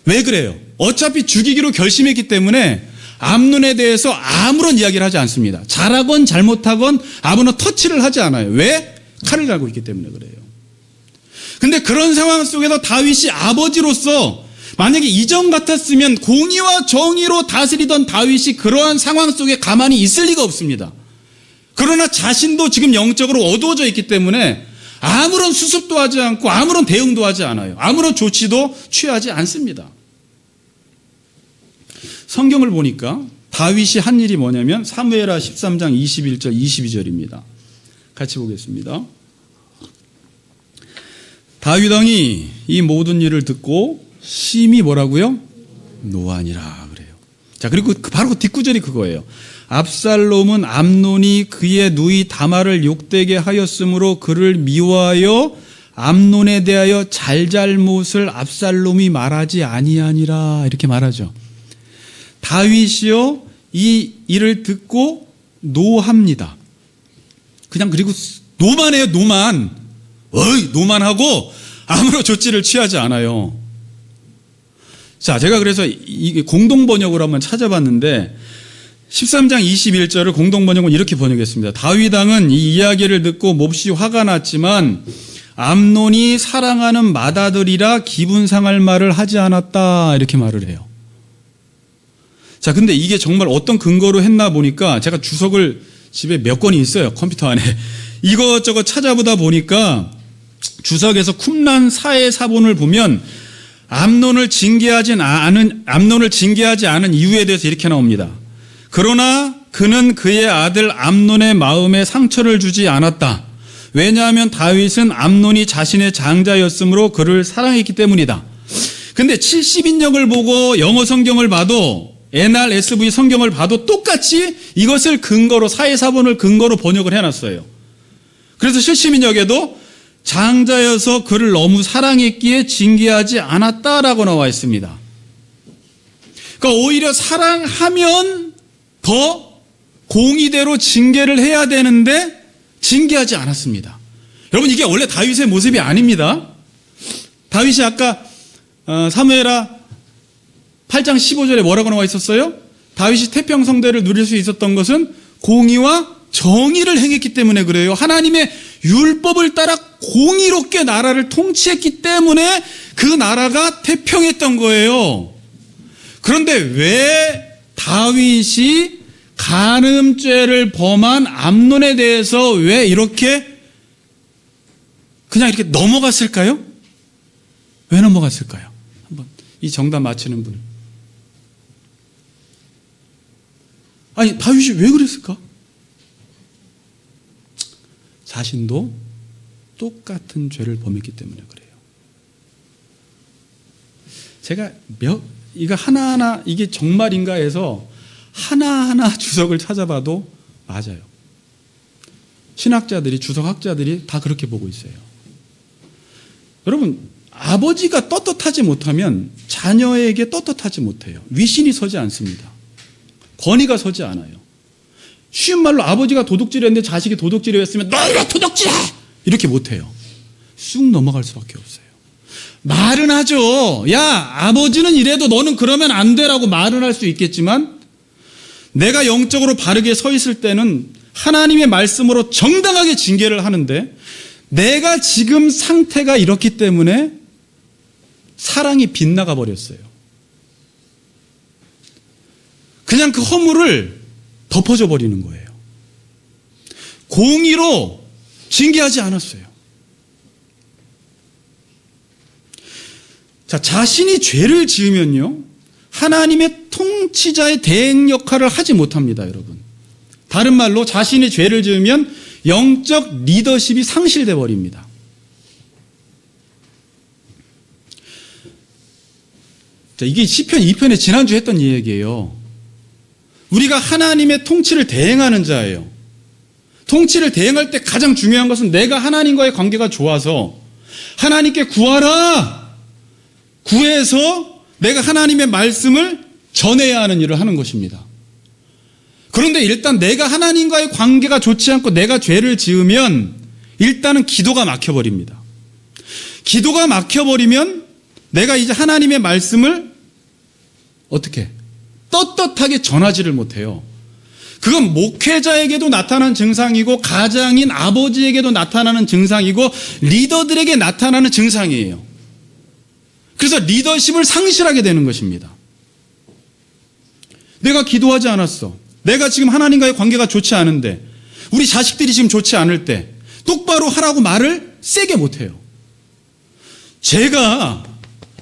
A: 왜 그래요? 어차피 죽이기로 결심했기 때문에 암논에 대해서 아무런 이야기를 하지 않습니다. 잘하건 잘못하건 아무런 터치를 하지 않아요. 왜? 칼을 갈고 있기 때문에 그래요. 근데 그런 상황 속에서 다윗이 아버지로서 만약에 이전 같았으면 공의와 정의로 다스리던 다윗이 그러한 상황 속에 가만히 있을 리가 없습니다. 그러나 자신도 지금 영적으로 어두워져 있기 때문에 아무런 수습도 하지 않고 아무런 대응도 하지 않아요. 아무런 조치도 취하지 않습니다. 성경을 보니까 다윗이 한 일이 뭐냐면 사무엘하 13장 21절 22절입니다. 같이 보겠습니다. 다윗 왕이 이 모든 일을 듣고 심히 뭐라고요? 노하니라 그래요. 자, 그리고 바로 그 뒷구절이 그거예요. 압살롬은 암논이 그의 누이 다말을 욕되게 하였으므로 그를 미워하여 암논에 대하여 잘잘못을 압살롬이 말하지 아니하니라 이렇게 말하죠. 다윗이요 이 일을 듣고 노합니다. 그냥 그리고 노만해요. 노만하고 아무런 조치를 취하지 않아요. 자, 제가 그래서 이 공동번역으로 한번 찾아봤는데 13장 21절을 공동번역은 이렇게 번역했습니다. 다윗 왕은 이 이야기를 듣고 몹시 화가 났지만 암논이 사랑하는 맏아들이라 기분 상할 말을 하지 않았다 이렇게 말을 해요. 자, 근데 이게 정말 어떤 근거로 했나 보니까 제가 주석을 집에 몇 권이 있어요. 컴퓨터 안에. 이것저것 찾아보다 보니까 주석에서 쿰란 사의 사본을 보면 암논을 징계하지 않은 이유에 대해서 이렇게 나옵니다. 그러나 그는 그의 아들 암논의 마음에 상처를 주지 않았다. 왜냐하면 다윗은 암논이 자신의 장자였으므로 그를 사랑했기 때문이다. 근데 70인역을 보고 영어 성경을 봐도 NRSV 성경을 봐도 똑같이 이것을 근거로 사회사본을 근거로 번역을 해놨어요. 그래서 70인역에도 장자여서 그를 너무 사랑했기에 징계하지 않았다라고 나와 있습니다. 그러니까 오히려 사랑하면 더 공의대로 징계를 해야 되는데 징계하지 않았습니다. 여러분 이게 원래 다윗의 모습이 아닙니다. 다윗이 아까 사무엘하 8장 15절에 뭐라고 나와 있었어요? 다윗이 태평성대를 누릴 수 있었던 것은 공의와 정의를 행했기 때문에 그래요. 하나님의 율법을 따라 공의롭게 나라를 통치했기 때문에 그 나라가 태평했던 거예요. 그런데 왜 다윗이 간음죄를 범한 암논에 대해서 왜 이렇게 그냥 이렇게 넘어갔을까요? 왜 넘어갔을까요? 한번 이 정답 맞히는 분. 아니, 다윗이 왜 그랬을까? 자신도 똑같은 죄를 범했기 때문에 그래요. 제가 이거 하나하나 이게 정말인가 해서 하나하나 주석을 찾아봐도 맞아요. 신학자들이, 주석학자들이 다 그렇게 보고 있어요. 여러분, 아버지가 떳떳하지 못하면 자녀에게 떳떳하지 못해요. 위신이 서지 않습니다. 권위가 서지 않아요. 쉬운 말로 아버지가 도둑질을 했는데 자식이 도둑질을 했으면 너희가 도둑질해! 이렇게 못해요. 쑥 넘어갈 수밖에 없어요. 말은 하죠. 야, 아버지는 이래도 너는 그러면 안 되라고 말은 할 수 있겠지만 내가 영적으로 바르게 서 있을 때는 하나님의 말씀으로 정당하게 징계를 하는데 내가 지금 상태가 이렇기 때문에 사랑이 빗나가 버렸어요. 그냥 그 허물을 덮어져 버리는 거예요. 공의로 징계하지 않았어요. 자, 자신이 죄를 지으면요, 하나님의 통치자의 대행 역할을 하지 못합니다, 여러분. 다른 말로 자신이 죄를 지으면 영적 리더십이 상실돼 버립니다. 자, 이게 시편 2편에 지난주에 했던 이야기예요. 우리가 하나님의 통치를 대행하는 자예요. 통치를 대행할 때 가장 중요한 것은 내가 하나님과의 관계가 좋아서 하나님께 구하라! 구해서 내가 하나님의 말씀을 전해야 하는 일을 하는 것입니다. 그런데 일단 내가 하나님과의 관계가 좋지 않고 내가 죄를 지으면 일단은 기도가 막혀버립니다. 기도가 막혀버리면 내가 이제 하나님의 말씀을 어떻게 떳떳하게 전하지를 못해요. 그건 목회자에게도 나타나는 증상이고 가장인 아버지에게도 나타나는 증상이고 리더들에게 나타나는 증상이에요. 그래서 리더십을 상실하게 되는 것입니다. 내가 기도하지 않았어. 내가 지금 하나님과의 관계가 좋지 않은데 우리 자식들이 지금 좋지 않을 때 똑바로 하라고 말을 세게 못해요. 제가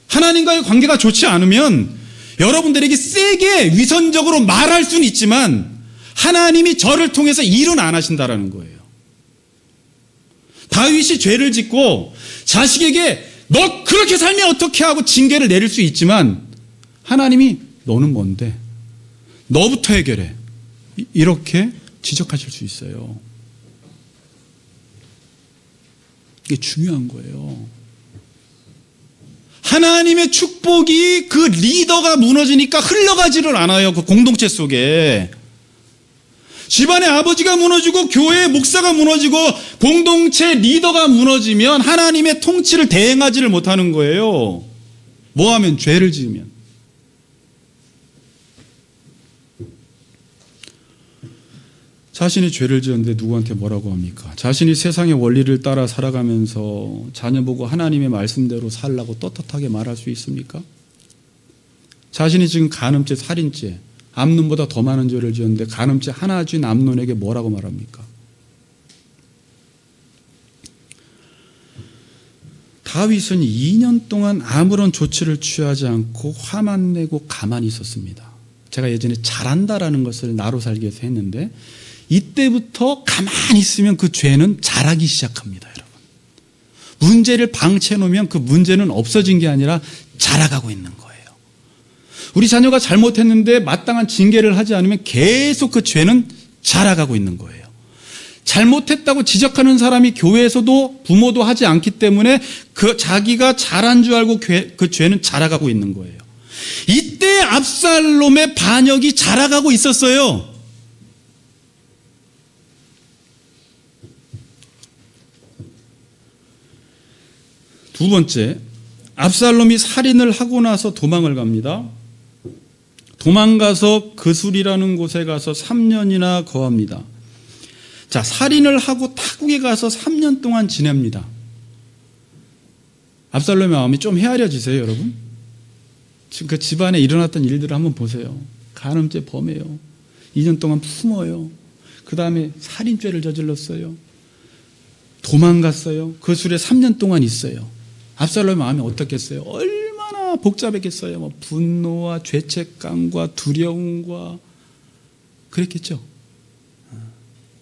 A: 하나님과의 관계가 좋지 않으면 여러분들에게 세게 위선적으로 말할 수는 있지만 하나님이 저를 통해서 일은 안 하신다라는 거예요. 다윗이 죄를 짓고 자식에게 너 그렇게 살면 어떻게 하고 징계를 내릴 수 있지만 하나님이 너는 뭔데? 너부터 해결해. 이렇게 지적하실 수 있어요. 이게 중요한 거예요. 하나님의 축복이 그 리더가 무너지니까 흘러가지를 않아요. 그 공동체 속에. 집안의 아버지가 무너지고 교회의 목사가 무너지고 공동체 리더가 무너지면 하나님의 통치를 대행하지를 못하는 거예요. 뭐 하면? 죄를 지으면. 자신이 죄를 지었는데 누구한테 뭐라고 합니까? 자신이 세상의 원리를 따라 살아가면서 자녀 보고 하나님의 말씀대로 살라고 떳떳하게 말할 수 있습니까? 자신이 지금 간음죄, 살인죄, 암논보다 더 많은 죄를 지었는데 간음죄 하나 지은 암논에게 뭐라고 말합니까? 다윗은 2년 동안 아무런 조치를 취하지 않고 화만 내고 가만히 있었습니다. 제가 예전에 잘한다라는 것을 나로 살기 위해서 했는데 이때부터 가만히 있으면 그 죄는 자라기 시작합니다, 여러분. 문제를 방치해 놓으면 그 문제는 없어진 게 아니라 자라가고 있는 거예요. 우리 자녀가 잘못했는데 마땅한 징계를 하지 않으면 계속 그 죄는 자라가고 있는 거예요. 잘못했다고 지적하는 사람이 교회에서도 부모도 하지 않기 때문에 그 자기가 잘한 줄 알고 그 죄는 자라가고 있는 거예요. 이때 압살롬의 반역이 자라가고 있었어요. 두 번째, 압살롬이 살인을 하고 나서 도망을 갑니다. 도망가서 그술이라는 곳에 가서 3년이나 거합니다. 자, 살인을 하고 타국에 가서 3년 동안 지냅니다. 압살롬의 마음이 좀 헤아려지세요, 여러분? 지금 그 집안에 일어났던 일들을 한번 보세요. 간음죄 범해요. 2년 동안 품어요. 그 다음에 살인죄를 저질렀어요. 도망갔어요. 그술에 3년 동안 있어요. 압살롬의 마음이 어떻겠어요? 얼마나 복잡했겠어요. 뭐 분노와 죄책감과 두려움과 그랬겠죠.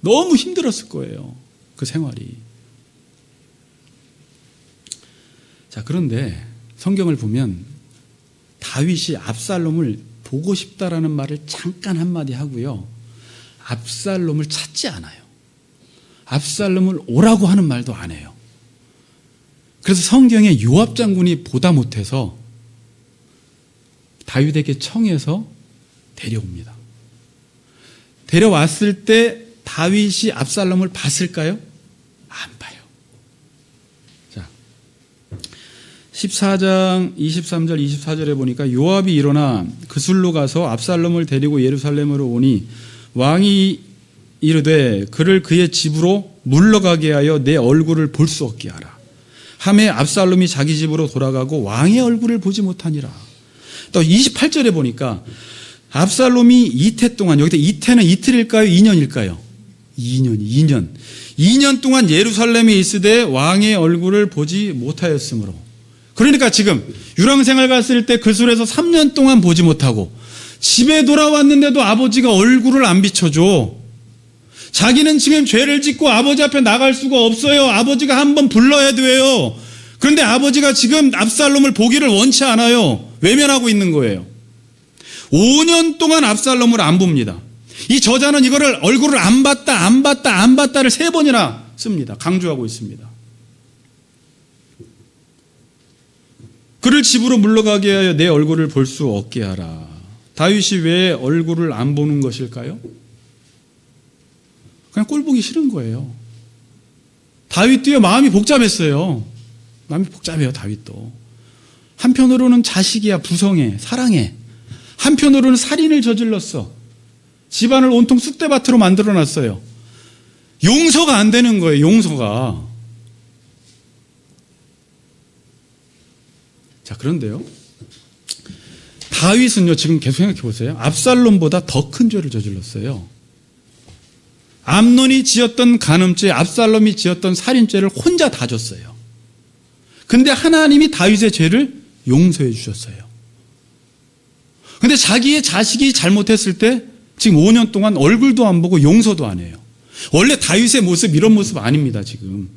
A: 너무 힘들었을 거예요. 그 생활이. 자, 그런데 성경을 보면 다윗이 압살롬을 보고 싶다라는 말을 잠깐 한마디 하고요. 압살롬을 찾지 않아요. 압살롬을 오라고 하는 말도 안 해요. 그래서 성경에 요압 장군이 보다 못해서 다윗에게 청해서 데려옵니다. 데려왔을 때 다윗이 압살롬을 봤을까요? 안 봐요. 자, 14장 23절 24절에 보니까 요압이 일어나 그술로 가서 압살롬을 데리고 예루살렘으로 오니 왕이 이르되 그를 그의 집으로 물러가게 하여 내 얼굴을 볼 수 없게 하라. 하매 압살롬이 자기 집으로 돌아가고 왕의 얼굴을 보지 못하니라. 또 28절에 보니까 압살롬이 이태 동안, 여기다 이태는 이틀일까요? 2년일까요? 2년 동안 예루살렘에 있으되 왕의 얼굴을 보지 못하였으므로. 그러니까 지금 유랑생활 갔을 때 그술에서 3년 동안 보지 못하고 집에 돌아왔는데도 아버지가 얼굴을 안 비춰줘. 자기는 지금 죄를 짓고 아버지 앞에 나갈 수가 없어요. 아버지가 한번 불러야 돼요. 그런데 아버지가 지금 압살롬을 보기를 원치 않아요. 외면하고 있는 거예요. 5년 동안 압살롬을 안 봅니다. 이 저자는 이거를 얼굴을 안 봤다를 3번이나 씁니다. 강조하고 있습니다. 그를 집으로 물러가게 하여 내 얼굴을 볼 수 없게 하라. 다윗이 왜 얼굴을 안 보는 것일까요? 그냥 꼴 보기 싫은 거예요. 다윗도요, 마음이 복잡했어요. 마음이 복잡해요, 다윗도. 한편으로는 자식이야 부성해, 사랑해. 한편으로는 살인을 저질렀어. 집안을 온통 쑥대밭으로 만들어놨어요. 용서가 안 되는 거예요, 용서가. 자, 그런데요, 다윗은요, 지금 계속 생각해 보세요. 압살롬보다 더 큰 죄를 저질렀어요. 암논이 지었던 간음죄, 압살롬이 지었던 살인죄를 혼자 다 졌어요. 근데 하나님이 다윗의 죄를 용서해 주셨어요. 근데 자기의 자식이 잘못했을 때 지금 5년 동안 얼굴도 안 보고 용서도 안 해요. 원래 다윗의 모습 이런 모습 아닙니다, 지금.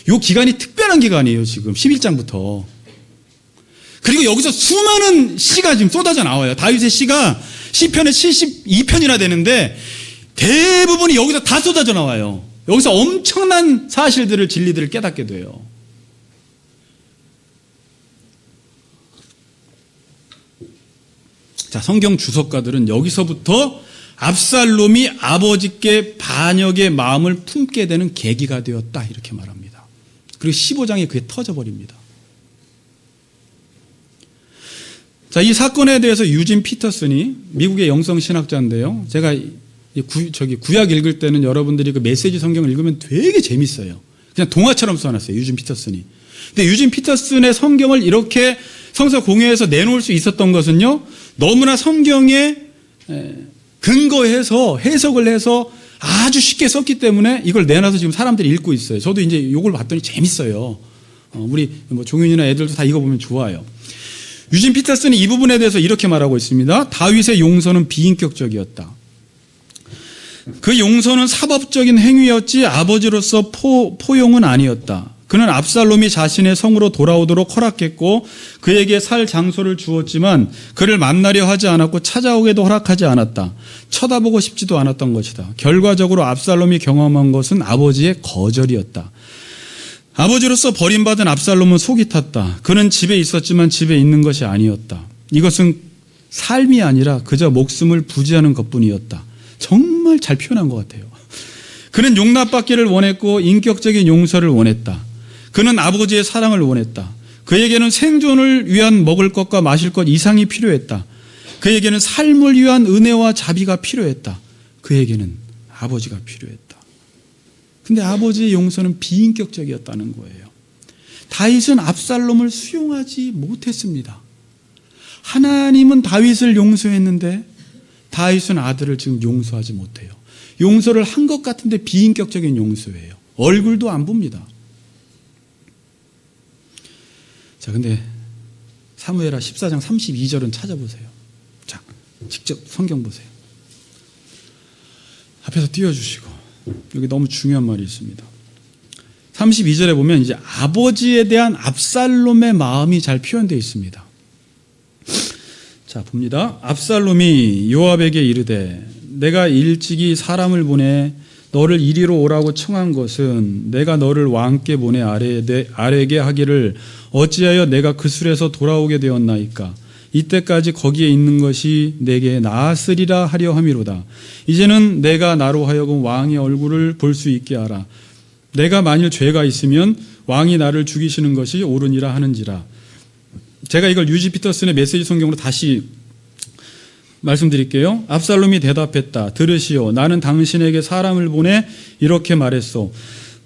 A: 이 기간이 특별한 기간이에요, 지금 11장부터. 그리고 여기서 수많은 시가 지금 쏟아져 나와요. 다윗의 시가 시편에 72편이나 되는데 대부분이 여기서 다 쏟아져 나와요. 여기서 엄청난 사실들을, 진리들을 깨닫게 돼요. 자, 성경 주석가들은 여기서부터 압살롬이 아버지께 반역의 마음을 품게 되는 계기가 되었다, 이렇게 말합니다. 그리고 15장에 그게 터져버립니다. 자, 이 사건에 대해서 유진 피터슨이, 미국의 영성신학자인데요, 제가 구약 읽을 때는 여러분들이 그 메시지 성경을 읽으면 되게 재밌어요. 그냥 동화처럼 써놨어요, 유진 피터슨이. 근데 유진 피터슨의 성경을 이렇게 성서 공회에서 내놓을 수 있었던 것은요, 너무나 성경에 근거해서 해석을 해서 아주 쉽게 썼기 때문에 이걸 내놔서 지금 사람들이 읽고 있어요. 저도 이제 이걸 봤더니 재밌어요. 우리 뭐 종윤이나 애들도 다 읽어보면 좋아요. 유진 피터슨이 이 부분에 대해서 이렇게 말하고 있습니다. 다윗의 용서는 비인격적이었다. 그 용서는 사법적인 행위였지 아버지로서 포용은 아니었다. 그는 압살롬이 자신의 성으로 돌아오도록 허락했고 그에게 살 장소를 주었지만 그를 만나려 하지 않았고 찾아오게도 허락하지 않았다. 쳐다보고 싶지도 않았던 것이다. 결과적으로 압살롬이 경험한 것은 아버지의 거절이었다. 아버지로서 버림받은 압살롬은 속이 탔다. 그는 집에 있었지만 집에 있는 것이 아니었다. 이것은 삶이 아니라 그저 목숨을 부지하는 것뿐이었다. 정말 잘 표현한 것 같아요. 그는 용납받기를 원했고 인격적인 용서를 원했다. 그는 아버지의 사랑을 원했다. 그에게는 생존을 위한 먹을 것과 마실 것 이상이 필요했다. 그에게는 삶을 위한 은혜와 자비가 필요했다. 그에게는 아버지가 필요했다. 근데 아버지의 용서는 비인격적이었다는 거예요. 다윗은 압살롬을 수용하지 못했습니다. 하나님은 다윗을 용서했는데 다윗은 아들을 지금 용서하지 못해요. 용서를 한 것 같은데 비인격적인 용서예요. 얼굴도 안 봅니다. 자, 근데 사무엘하 14장 32절은 찾아보세요. 자, 직접 성경 보세요. 앞에서 띄워주시고, 여기 너무 중요한 말이 있습니다. 32절에 보면 이제 아버지에 대한 압살롬의 마음이 잘 표현되어 있습니다. 자, 봅니다. 압살롬이 요압에게 이르되 내가 일찍이 사람을 보내 너를 이리로 오라고 청한 것은 내가 너를 왕께 보내 아뢰게 하기를 어찌하여 내가 그술에서 돌아오게 되었나이까. 이때까지 거기에 있는 것이 내게 나았으리라 하려 함이로다. 이제는 내가 나로 하여금 왕의 얼굴을 볼 수 있게 하라. 내가 만일 죄가 있으면 왕이 나를 죽이시는 것이 옳으니라 하는지라. 제가 이걸 유지 피터슨의 메시지 성경으로 다시 말씀드릴게요. 압살롬이 대답했다. 들으시오. 나는 당신에게 사람을 보내 이렇게 말했소.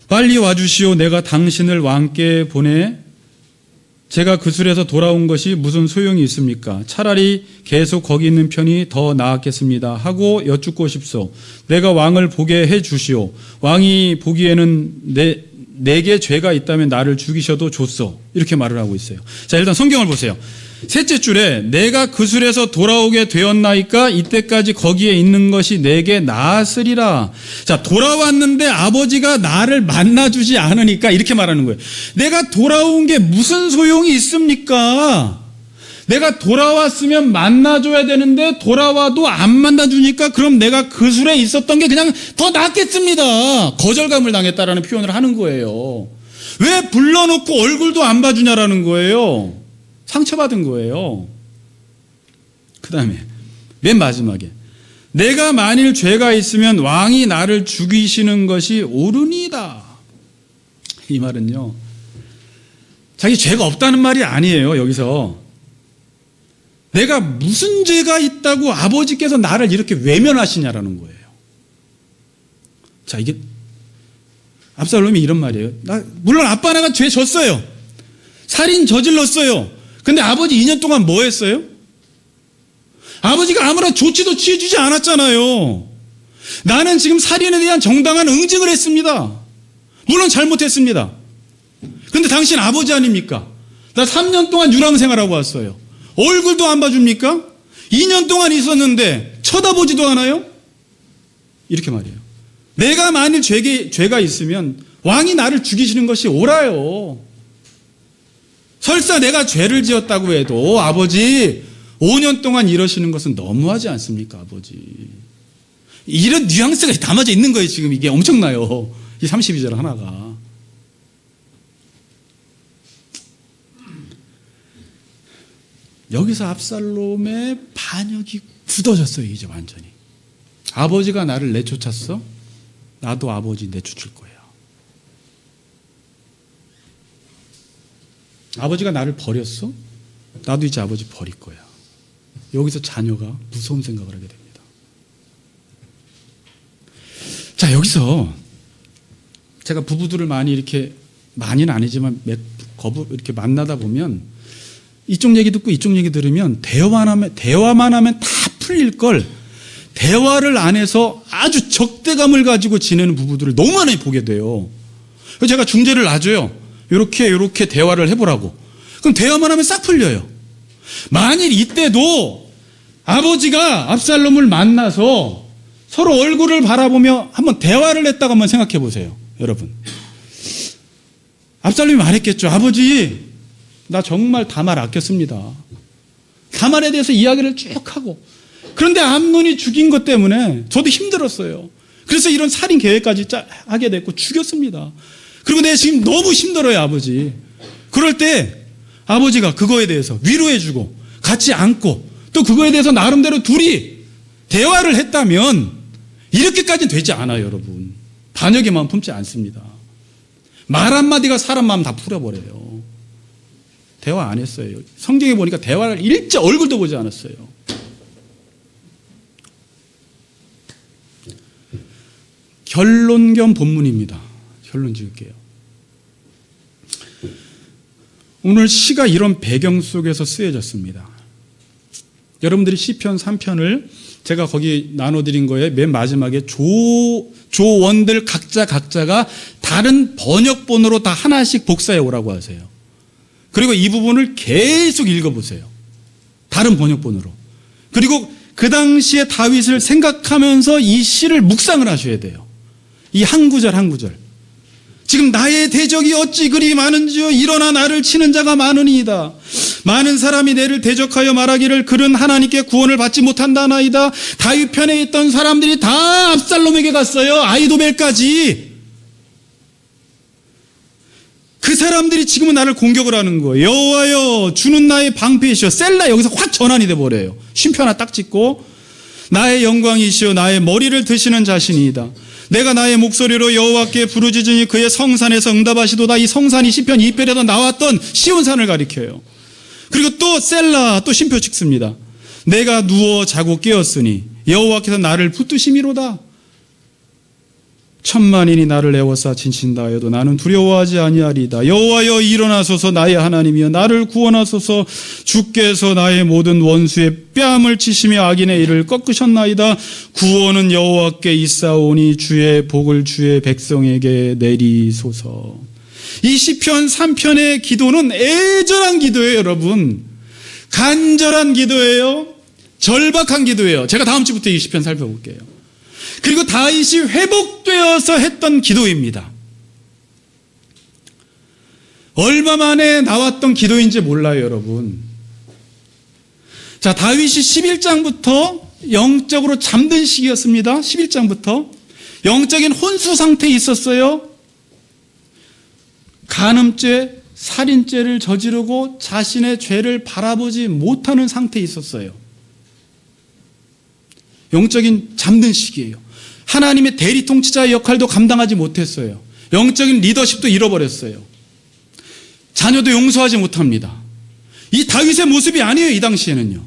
A: 빨리 와주시오. 내가 당신을 왕께 보내 제가 그술에서 돌아온 것이 무슨 소용이 있습니까? 차라리 계속 거기 있는 편이 더 나았겠습니다. 하고 여쭙고 싶소. 내가 왕을 보게 해 주시오. 왕이 보기에는 내게 죄가 있다면 나를 죽이셔도 좋소. 이렇게 말을 하고 있어요. 자, 일단 성경을 보세요. 셋째 줄에 내가 그술에서 돌아오게 되었나이까 이때까지 거기에 있는 것이 내게 나았으리라. 자, 돌아왔는데 아버지가 나를 만나주지 않으니까 이렇게 말하는 거예요. 내가 돌아온 게 무슨 소용이 있습니까? 내가 돌아왔으면 만나줘야 되는데 돌아와도 안 만나주니까 그럼 내가 그술에 있었던 게 그냥 더 낫겠습니다. 거절감을 당했다라는 표현을 하는 거예요. 왜 불러놓고 얼굴도 안 봐주냐라는 거예요. 상처받은 거예요. 그 다음에 맨 마지막에 내가 만일 죄가 있으면 왕이 나를 죽이시는 것이 옳으니이다. 이 말은요, 자기 죄가 없다는 말이 아니에요. 여기서 내가 무슨 죄가 있다고 아버지께서 나를 이렇게 외면하시냐라는 거예요. 자, 이게 압살롬이 이런 말이에요. 물론 아빠 내가 죄 졌어요. 살인 저질렀어요. 근데 아버지 2년 동안 뭐 했어요? 아버지가 아무런 조치도 취해주지 않았잖아요. 나는 지금 살인에 대한 정당한 응징을 했습니다. 물론 잘못했습니다. 근데 당신 아버지 아닙니까? 나 3년 동안 유랑 생활하고 왔어요. 얼굴도 안 봐줍니까? 2년 동안 있었는데 쳐다보지도 않아요? 이렇게 말해요. 내가 만일 죄가 있으면 왕이 나를 죽이시는 것이 옳아요. 설사 내가 죄를 지었다고 해도 아버지 5년 동안 이러시는 것은 너무하지 않습니까, 아버지? 이런 뉘앙스가 담아져 있는 거예요. 지금 이게 엄청나요. 이 32절 하나가. 여기서 압살롬의 반역이 굳어졌어요. 이제 완전히. 아버지가 나를 내쫓았어? 나도 아버지 내쫓을 거야. 아버지가 나를 버렸어? 나도 이제 아버지 버릴 거야. 여기서 자녀가 무서운 생각을 하게 됩니다. 자, 여기서 제가 부부들을 많이는 아니지만 이렇게 만나다 보면 이쪽 얘기 듣고 이쪽 얘기 들으면 대화만 하면 다 풀릴 걸 대화를 안 해서 아주 적대감을 가지고 지내는 부부들을 너무 많이 보게 돼요. 그래서 제가 중재를 놔줘요. 이렇게 대화를 해보라고. 그럼 대화만 하면 싹 풀려요. 만일 이때도 아버지가 압살롬을 만나서 서로 얼굴을 바라보며 한번 대화를 했다고 한번 생각해 보세요. 여러분. 압살롬이 말했겠죠. 아버지, 나 정말 다말 아꼈습니다. 다말에 대해서 이야기를 쭉 하고. 그런데 암논이 죽인 것 때문에 저도 힘들었어요. 그래서 이런 살인 계획까지 하게 됐고 죽였습니다. 그리고 내가 지금 너무 힘들어요, 아버지. 그럴 때 아버지가 그거에 대해서 위로해주고 같이 안고 또 그거에 대해서 나름대로 둘이 대화를 했다면 이렇게까지는 되지 않아요, 여러분. 반역의 마음 품지 않습니다. 말 한마디가 사람 마음 다 풀어버려요. 대화 안 했어요. 성경에 보니까 대화를 얼굴도 보지 않았어요. 결론 겸 본문입니다. 결론 지을게요. 오늘 시가 이런 배경 속에서 쓰여졌습니다. 여러분들이 시편 3편을 제가 거기 나눠드린 거에 맨 마지막에 조원들 각자가 다른 번역본으로 다 하나씩 복사해 오라고 하세요. 그리고 이 부분을 계속 읽어보세요. 다른 번역본으로. 그리고 그 당시에 다윗을 생각하면서 이 시를 묵상을 하셔야 돼요. 이 한 구절 한 구절. 지금 나의 대적이 어찌 그리 많은지요. 일어나 나를 치는 자가 많으니이다. 많은 사람이 내를 대적하여 말하기를 그는 하나님께 구원을 받지 못한다나이다. 다윗 편에 있던 사람들이 다 압살롬에게 갔어요. 아히도벨까지. 그 사람들이 지금은 나를 공격을 하는 거예요. 여호와여 주는 나의 방패이시여. 셀라 여기서 확 전환이 돼버려요. 쉼표 하나 딱 찍고 나의 영광이시여 나의 머리를 드시는 자신이다. 내가 나의 목소리로 여호와께 부르짖으니 그의 성산에서 응답하시도다. 이 성산이 시편 2편에서 나왔던 시온산을 가리켜요. 그리고 또 셀라 또 쉼표 찍습니다. 내가 누워 자고 깨었으니 여호와께서 나를 붙드심이로다. 천만인이 나를 애워싸 진친다 해도 나는 두려워하지 아니하리다. 여호와여 일어나소서 나의 하나님이여 나를 구원하소서. 주께서 나의 모든 원수의 뺨을 치시며 악인의 일을 꺾으셨나이다. 구원은 여호와께 있사오니 주의 복을 주의 백성에게 내리소서. 이 시편 3편의 기도는 애절한 기도예요. 여러분 간절한 기도예요. 절박한 기도예요. 제가 다음 주부터 이 시편 살펴볼게요. 그리고 다윗이 회복되어서 했던 기도입니다. 얼마 만에 나왔던 기도인지 몰라요, 여러분. 자, 다윗이 11장부터 영적으로 잠든 시기였습니다. 11장부터 영적인 혼수 상태에 있었어요. 간음죄, 살인죄를 저지르고 자신의 죄를 바라보지 못하는 상태에 있었어요. 영적인 잠든 시기예요. 하나님의 대리 통치자의 역할도 감당하지 못했어요. 영적인 리더십도 잃어버렸어요. 자녀도 용서하지 못합니다. 이 다윗의 모습이 아니에요. 이 당시에는요.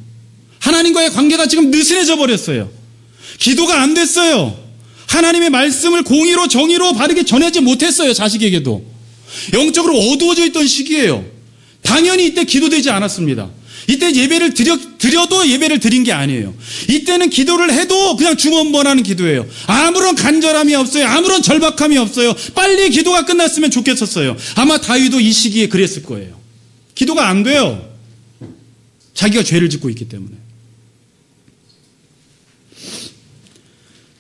A: 하나님과의 관계가 지금 느슨해져 버렸어요. 기도가 안 됐어요. 하나님의 말씀을 공의로 정의로 바르게 전하지 못했어요. 자식에게도. 영적으로 어두워져 있던 시기예요. 당연히 이때 기도되지 않았습니다. 이때 예배를 드려도 예배를 드린 게 아니에요. 이때는 기도를 해도 그냥 중언번하는 기도예요. 아무런 간절함이 없어요. 아무런 절박함이 없어요. 빨리 기도가 끝났으면 좋겠었어요. 아마 다윗도 이 시기에 그랬을 거예요. 기도가 안 돼요. 자기가 죄를 짓고 있기 때문에.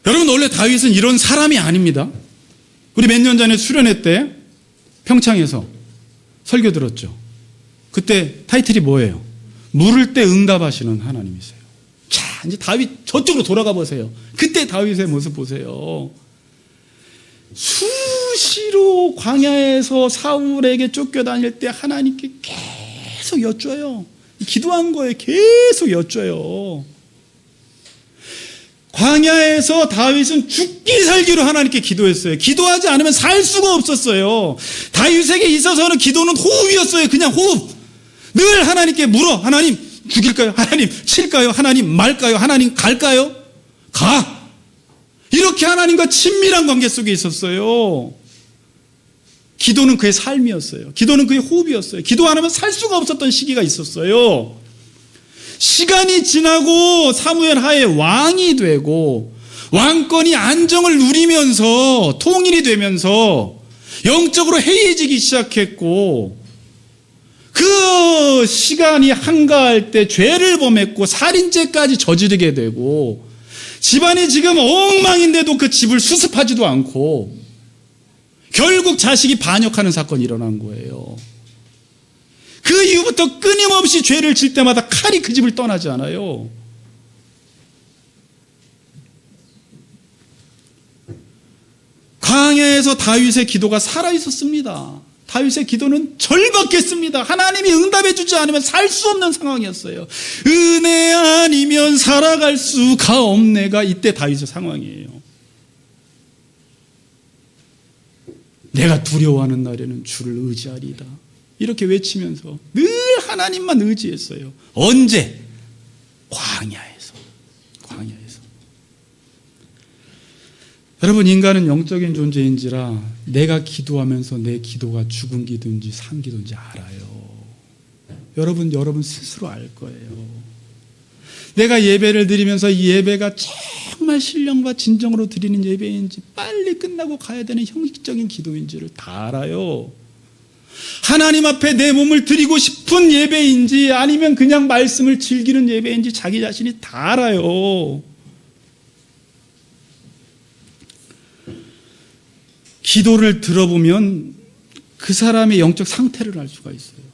A: 여러분 원래 다윗은 이런 사람이 아닙니다. 우리 몇 년 전에 수련회 때 평창에서 설교 들었죠. 그때 타이틀이 뭐예요? 물을 때 응답하시는 하나님이세요. 자, 이제 다윗 저쪽으로 돌아가 보세요. 그때 다윗의 모습 보세요. 수시로 광야에서 사울에게 쫓겨다닐 때 하나님께 계속 여쭤요. 기도한 거에 계속 여쭤요. 광야에서 다윗은 죽기 살기로 하나님께 기도했어요. 기도하지 않으면 살 수가 없었어요. 다윗에게 있어서는 기도는 호흡이었어요. 그냥 호흡. 늘 하나님께 물어. 하나님 죽일까요? 하나님 칠까요? 하나님 말까요? 하나님 갈까요? 가. 이렇게 하나님과 친밀한 관계 속에 있었어요. 기도는 그의 삶이었어요. 기도는 그의 호흡이었어요. 기도 안 하면 살 수가 없었던 시기가 있었어요. 시간이 지나고 사무엘 하에 왕이 되고 왕권이 안정을 누리면서 통일이 되면서 영적으로 해이해지기 시작했고 그 시간이 한가할 때 죄를 범했고 살인죄까지 저지르게 되고 집안이 지금 엉망인데도 그 집을 수습하지도 않고 결국 자식이 반역하는 사건이 일어난 거예요. 그 이후부터 끊임없이 죄를 질 때마다 칼이 그 집을 떠나지 않아요. 광야에서 다윗의 기도가 살아있었습니다. 다윗의 기도는 절박했습니다. 하나님이 응답해 주지 않으면 살 수 없는 상황이었어요. 은혜 아니면 살아갈 수가 없네가 이때 다윗의 상황이에요. 내가 두려워하는 날에는 주를 의지하리다. 이렇게 외치면서 늘 하나님만 의지했어요. 언제? 광야에서. 여러분, 인간은 영적인 존재인지라 내가 기도하면서 내 기도가 죽은 기도인지 산 기도인지 알아요. 여러분 스스로 알 거예요. 내가 예배를 드리면서 이 예배가 정말 신령과 진정으로 드리는 예배인지 빨리 끝나고 가야 되는 형식적인 기도인지를 다 알아요. 하나님 앞에 내 몸을 드리고 싶은 예배인지 아니면 그냥 말씀을 즐기는 예배인지 자기 자신이 다 알아요. 기도를 들어보면 그 사람의 영적 상태를 알 수가 있어요.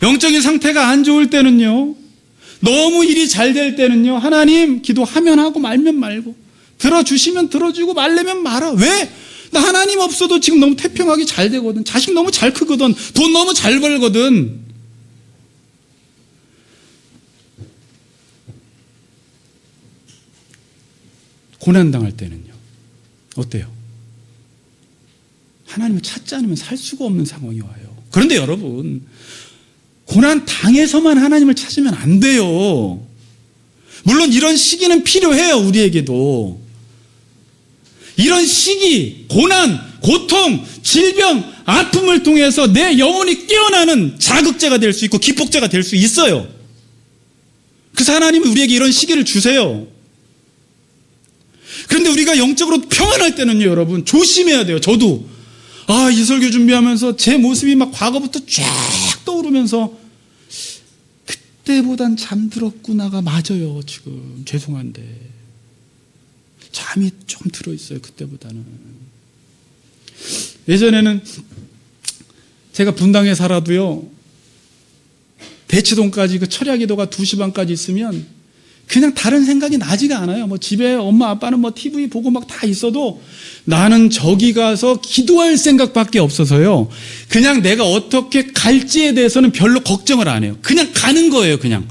A: 영적인 상태가 안 좋을 때는요, 너무 일이 잘 될 때는요, 하나님 기도하면 하고 말면 말고, 들어주시면 들어주고 말려면 말아. 왜? 나 하나님 없어도 지금 너무 태평하게 잘 되거든. 자식 너무 잘 크거든. 돈 너무 잘 벌거든. 고난당할 때는요, 어때요? 하나님을 찾지 않으면 살 수가 없는 상황이 와요. 그런데 여러분, 고난 당해서만 하나님을 찾으면 안 돼요. 물론 이런 시기는 필요해요, 우리에게도. 이런 시기, 고난, 고통, 질병, 아픔을 통해서 내 영혼이 깨어나는 자극제가 될 수 있고 기폭제가 될 수 있어요. 그래서 하나님은 우리에게 이런 시기를 주세요. 그런데 우리가 영적으로 평안할 때는요, 여러분, 조심해야 돼요. 저도 이 설교 준비하면서 제 모습이 막 과거부터 쫙 떠오르면서 그때보단 잠들었구나가 맞아요. 지금 죄송한데 잠이 좀 들어있어요. 그때보다는. 예전에는 제가 분당에 살아도요, 대치동까지 그 철야기도가 2시 반까지 있으면 그냥 다른 생각이 나지가 않아요. 뭐 집에 엄마 아빠는 뭐 TV 보고 막 다 있어도 나는 저기 가서 기도할 생각밖에 없어서요, 그냥 내가 어떻게 갈지에 대해서는 별로 걱정을 안 해요. 그냥 가는 거예요. 그냥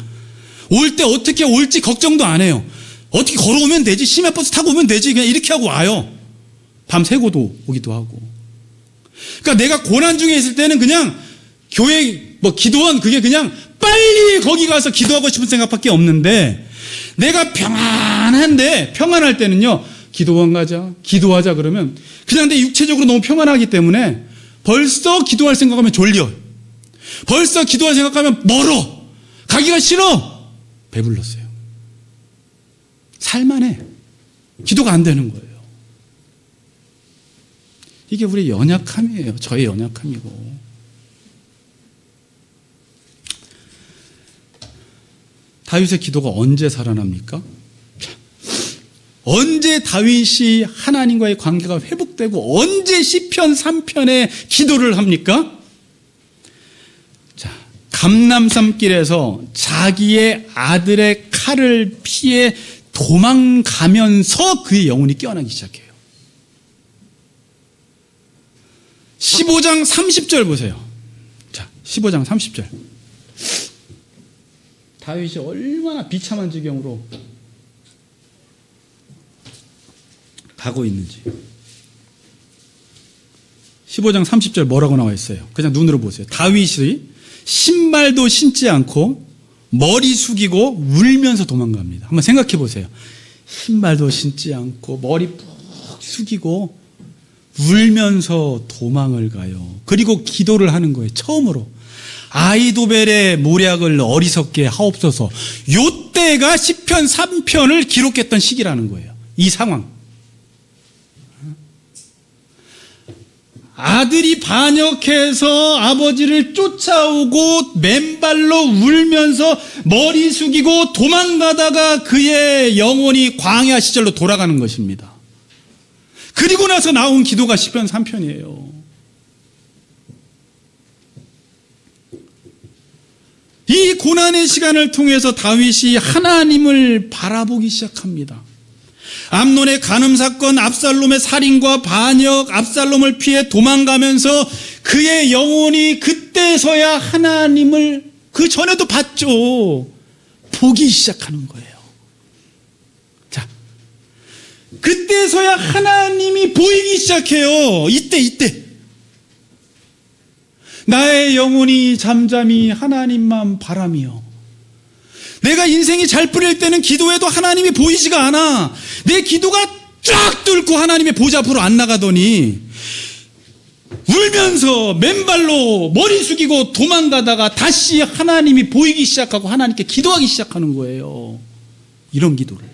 A: 올 때 어떻게 올지 걱정도 안 해요. 어떻게 걸어오면 되지, 심야버스 타고 오면 되지, 그냥 이렇게 하고 와요. 밤 새고도 오기도 하고. 그러니까 내가 고난 중에 있을 때는 그냥 교회 뭐 기도원, 그게 그냥 빨리 거기 가서 기도하고 싶은 생각밖에 없는데, 내가 평안한데, 평안할 때는요, 기도원 가자, 기도하자 그러면 그냥 내 육체적으로 너무 평안하기 때문에 벌써 기도할 생각하면 졸려. 벌써 기도할 생각하면 멀어. 가기가 싫어. 배불렀어요. 살만해. 기도가 안 되는 거예요. 이게 우리의 연약함이에요. 저의 연약함이고. 다윗의 기도가 언제 살아납니까? 언제 다윗이 하나님과의 관계가 회복되고 언제 시편 3편에 기도를 합니까? 자, 감람산길에서 자기의 아들의 칼을 피해 도망가면서 그의 영혼이 깨어나기 시작해요. 15장 30절 보세요. 자, 15장 30절. 다윗이 얼마나 비참한 지경으로 가고 있는지. 15장 30절 뭐라고 나와 있어요? 그냥 눈으로 보세요. 다윗이 신발도 신지 않고 머리 숙이고 울면서 도망갑니다. 한번 생각해 보세요. 신발도 신지 않고 머리 푹 숙이고 울면서 도망을 가요. 그리고 기도를 하는 거예요. 처음으로. 아히도벨의 모략을 어리석게 하옵소서. 요때가 시편 3편을 기록했던 시기라는 거예요. 이 상황. 아들이 반역해서 아버지를 쫓아오고 맨발로 울면서 머리 숙이고 도망가다가 그의 영혼이 광야 시절로 돌아가는 것입니다. 그리고 나서 나온 기도가 시편 3편이에요. 이 고난의 시간을 통해서 다윗이 하나님을 바라보기 시작합니다. 암논의 간음 사건, 압살롬의 살인과 반역, 압살롬을 피해 도망가면서 그의 영혼이 그때서야 하나님을, 그 전에도 봤죠, 보기 시작하는 거예요. 자, 그때서야 하나님이 보이기 시작해요. 이때 나의 영혼이 잠잠히 하나님만 바라며. 내가 인생이 잘 풀릴 때는 기도해도 하나님이 보이지가 않아. 내 기도가 쫙 뚫고 하나님의 보좌 앞으로 안 나가더니 울면서 맨발로 머리 숙이고 도망가다가 다시 하나님이 보이기 시작하고 하나님께 기도하기 시작하는 거예요. 이런 기도를.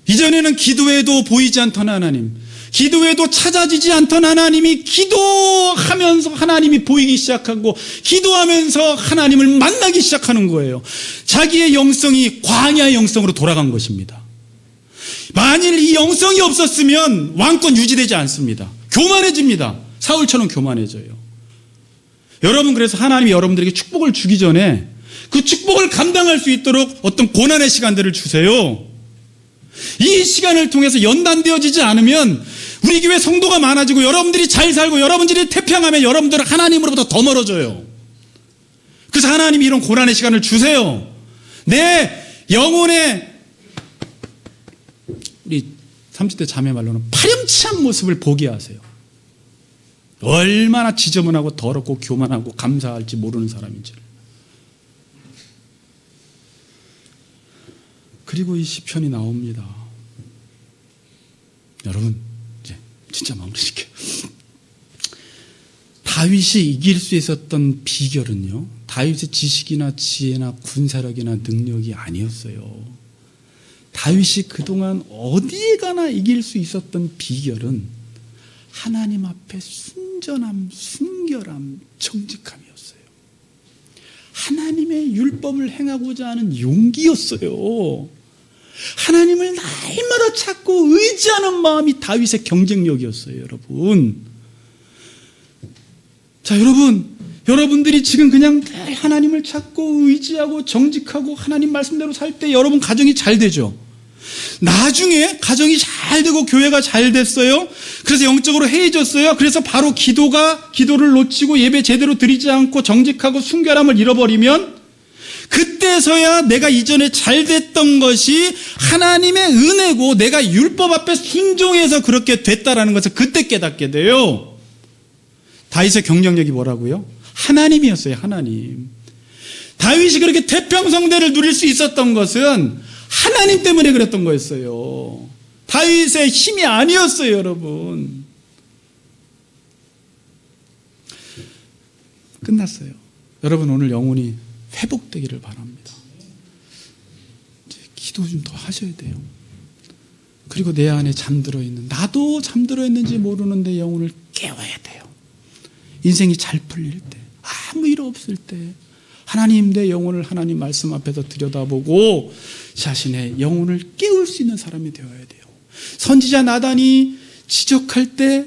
A: 이전에는 기도해도 보이지 않던 하나님, 기도해도 찾아지지 않던 하나님이 기도하면서 하나님이 보이기 시작하고 기도하면서 하나님을 만나기 시작하는 거예요. 자기의 영성이 광야의 영성으로 돌아간 것입니다. 만일 이 영성이 없었으면 왕권 유지되지 않습니다. 교만해집니다. 사울처럼 교만해져요. 여러분, 그래서 하나님이 여러분들에게 축복을 주기 전에 그 축복을 감당할 수 있도록 어떤 고난의 시간들을 주세요. 이 시간을 통해서 연단되어지지 않으면 우리 교회 성도가 많아지고 여러분들이 잘 살고 여러분들이 태평하면 여러분들은 하나님으로부터 더 멀어져요. 그래서 하나님이 이런 고난의 시간을 주세요. 내 영혼의, 우리 30대 자매 말로는 파렴치한 모습을 보게 하세요. 얼마나 지저분하고 더럽고 교만하고 감사할지 모르는 사람인지를. 그리고 이 시편이 나옵니다. 여러분, 이제 진짜 마무리 짓게요. 다윗이 이길 수 있었던 비결은요, 다윗의 지식이나 지혜나 군사력이나 능력이 아니었어요. 다윗이 그동안 어디에 가나 이길 수 있었던 비결은 하나님 앞에 순전함, 순결함, 정직함이었어요. 하나님의 율법을 행하고자 하는 용기였어요. 하나님을 날마다 찾고 의지하는 마음이 다윗의 경쟁력이었어요, 여러분. 자, 여러분들이 지금 그냥 하나님을 찾고 의지하고 정직하고 하나님 말씀대로 살 때 여러분 가정이 잘 되죠. 나중에 가정이 잘 되고 교회가 잘 됐어요. 그래서 영적으로 해해졌어요. 그래서 바로 기도를 놓치고 예배 제대로 드리지 않고 정직하고 순결함을 잃어버리면 그때서야 내가 이전에 잘 됐던 것이 하나님의 은혜고 내가 율법 앞에 순종해서 그렇게 됐다라는 것을 그때 깨닫게 돼요. 다윗의 경쟁력이 뭐라고요? 하나님이었어요. 하나님. 다윗이 그렇게 태평성대를 누릴 수 있었던 것은 하나님 때문에 그랬던 거였어요. 다윗의 힘이 아니었어요, 여러분. 끝났어요. 여러분, 오늘 영혼이 회복되기를 바랍니다. 이제 기도 좀 더 하셔야 돼요. 그리고 내 안에 잠들어 있는, 나도 잠들어 있는지 모르는데 영혼을 깨워야 돼요. 인생이 잘 풀릴 때, 아무 일 없을 때 하나님, 내 영혼을 하나님 말씀 앞에서 들여다보고 자신의 영혼을 깨울 수 있는 사람이 되어야 돼요. 선지자 나단이 지적할 때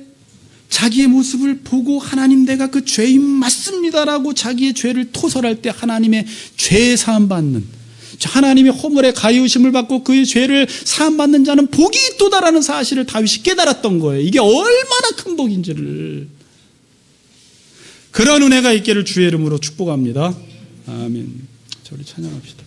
A: 자기의 모습을 보고 하나님, 내가 그 죄인 맞습니다라고 자기의 죄를 토설할 때 하나님의 죄 사함 받는, 하나님의 허물의 가이우심을 받고 그의 죄를 사함 받는 자는 복이 있도다라는 사실을 다윗이 깨달았던 거예요. 이게 얼마나 큰 복인지를. 그런 은혜가 있기를 주의 이름으로 축복합니다. 아멘. 자, 우리 찬양합시다.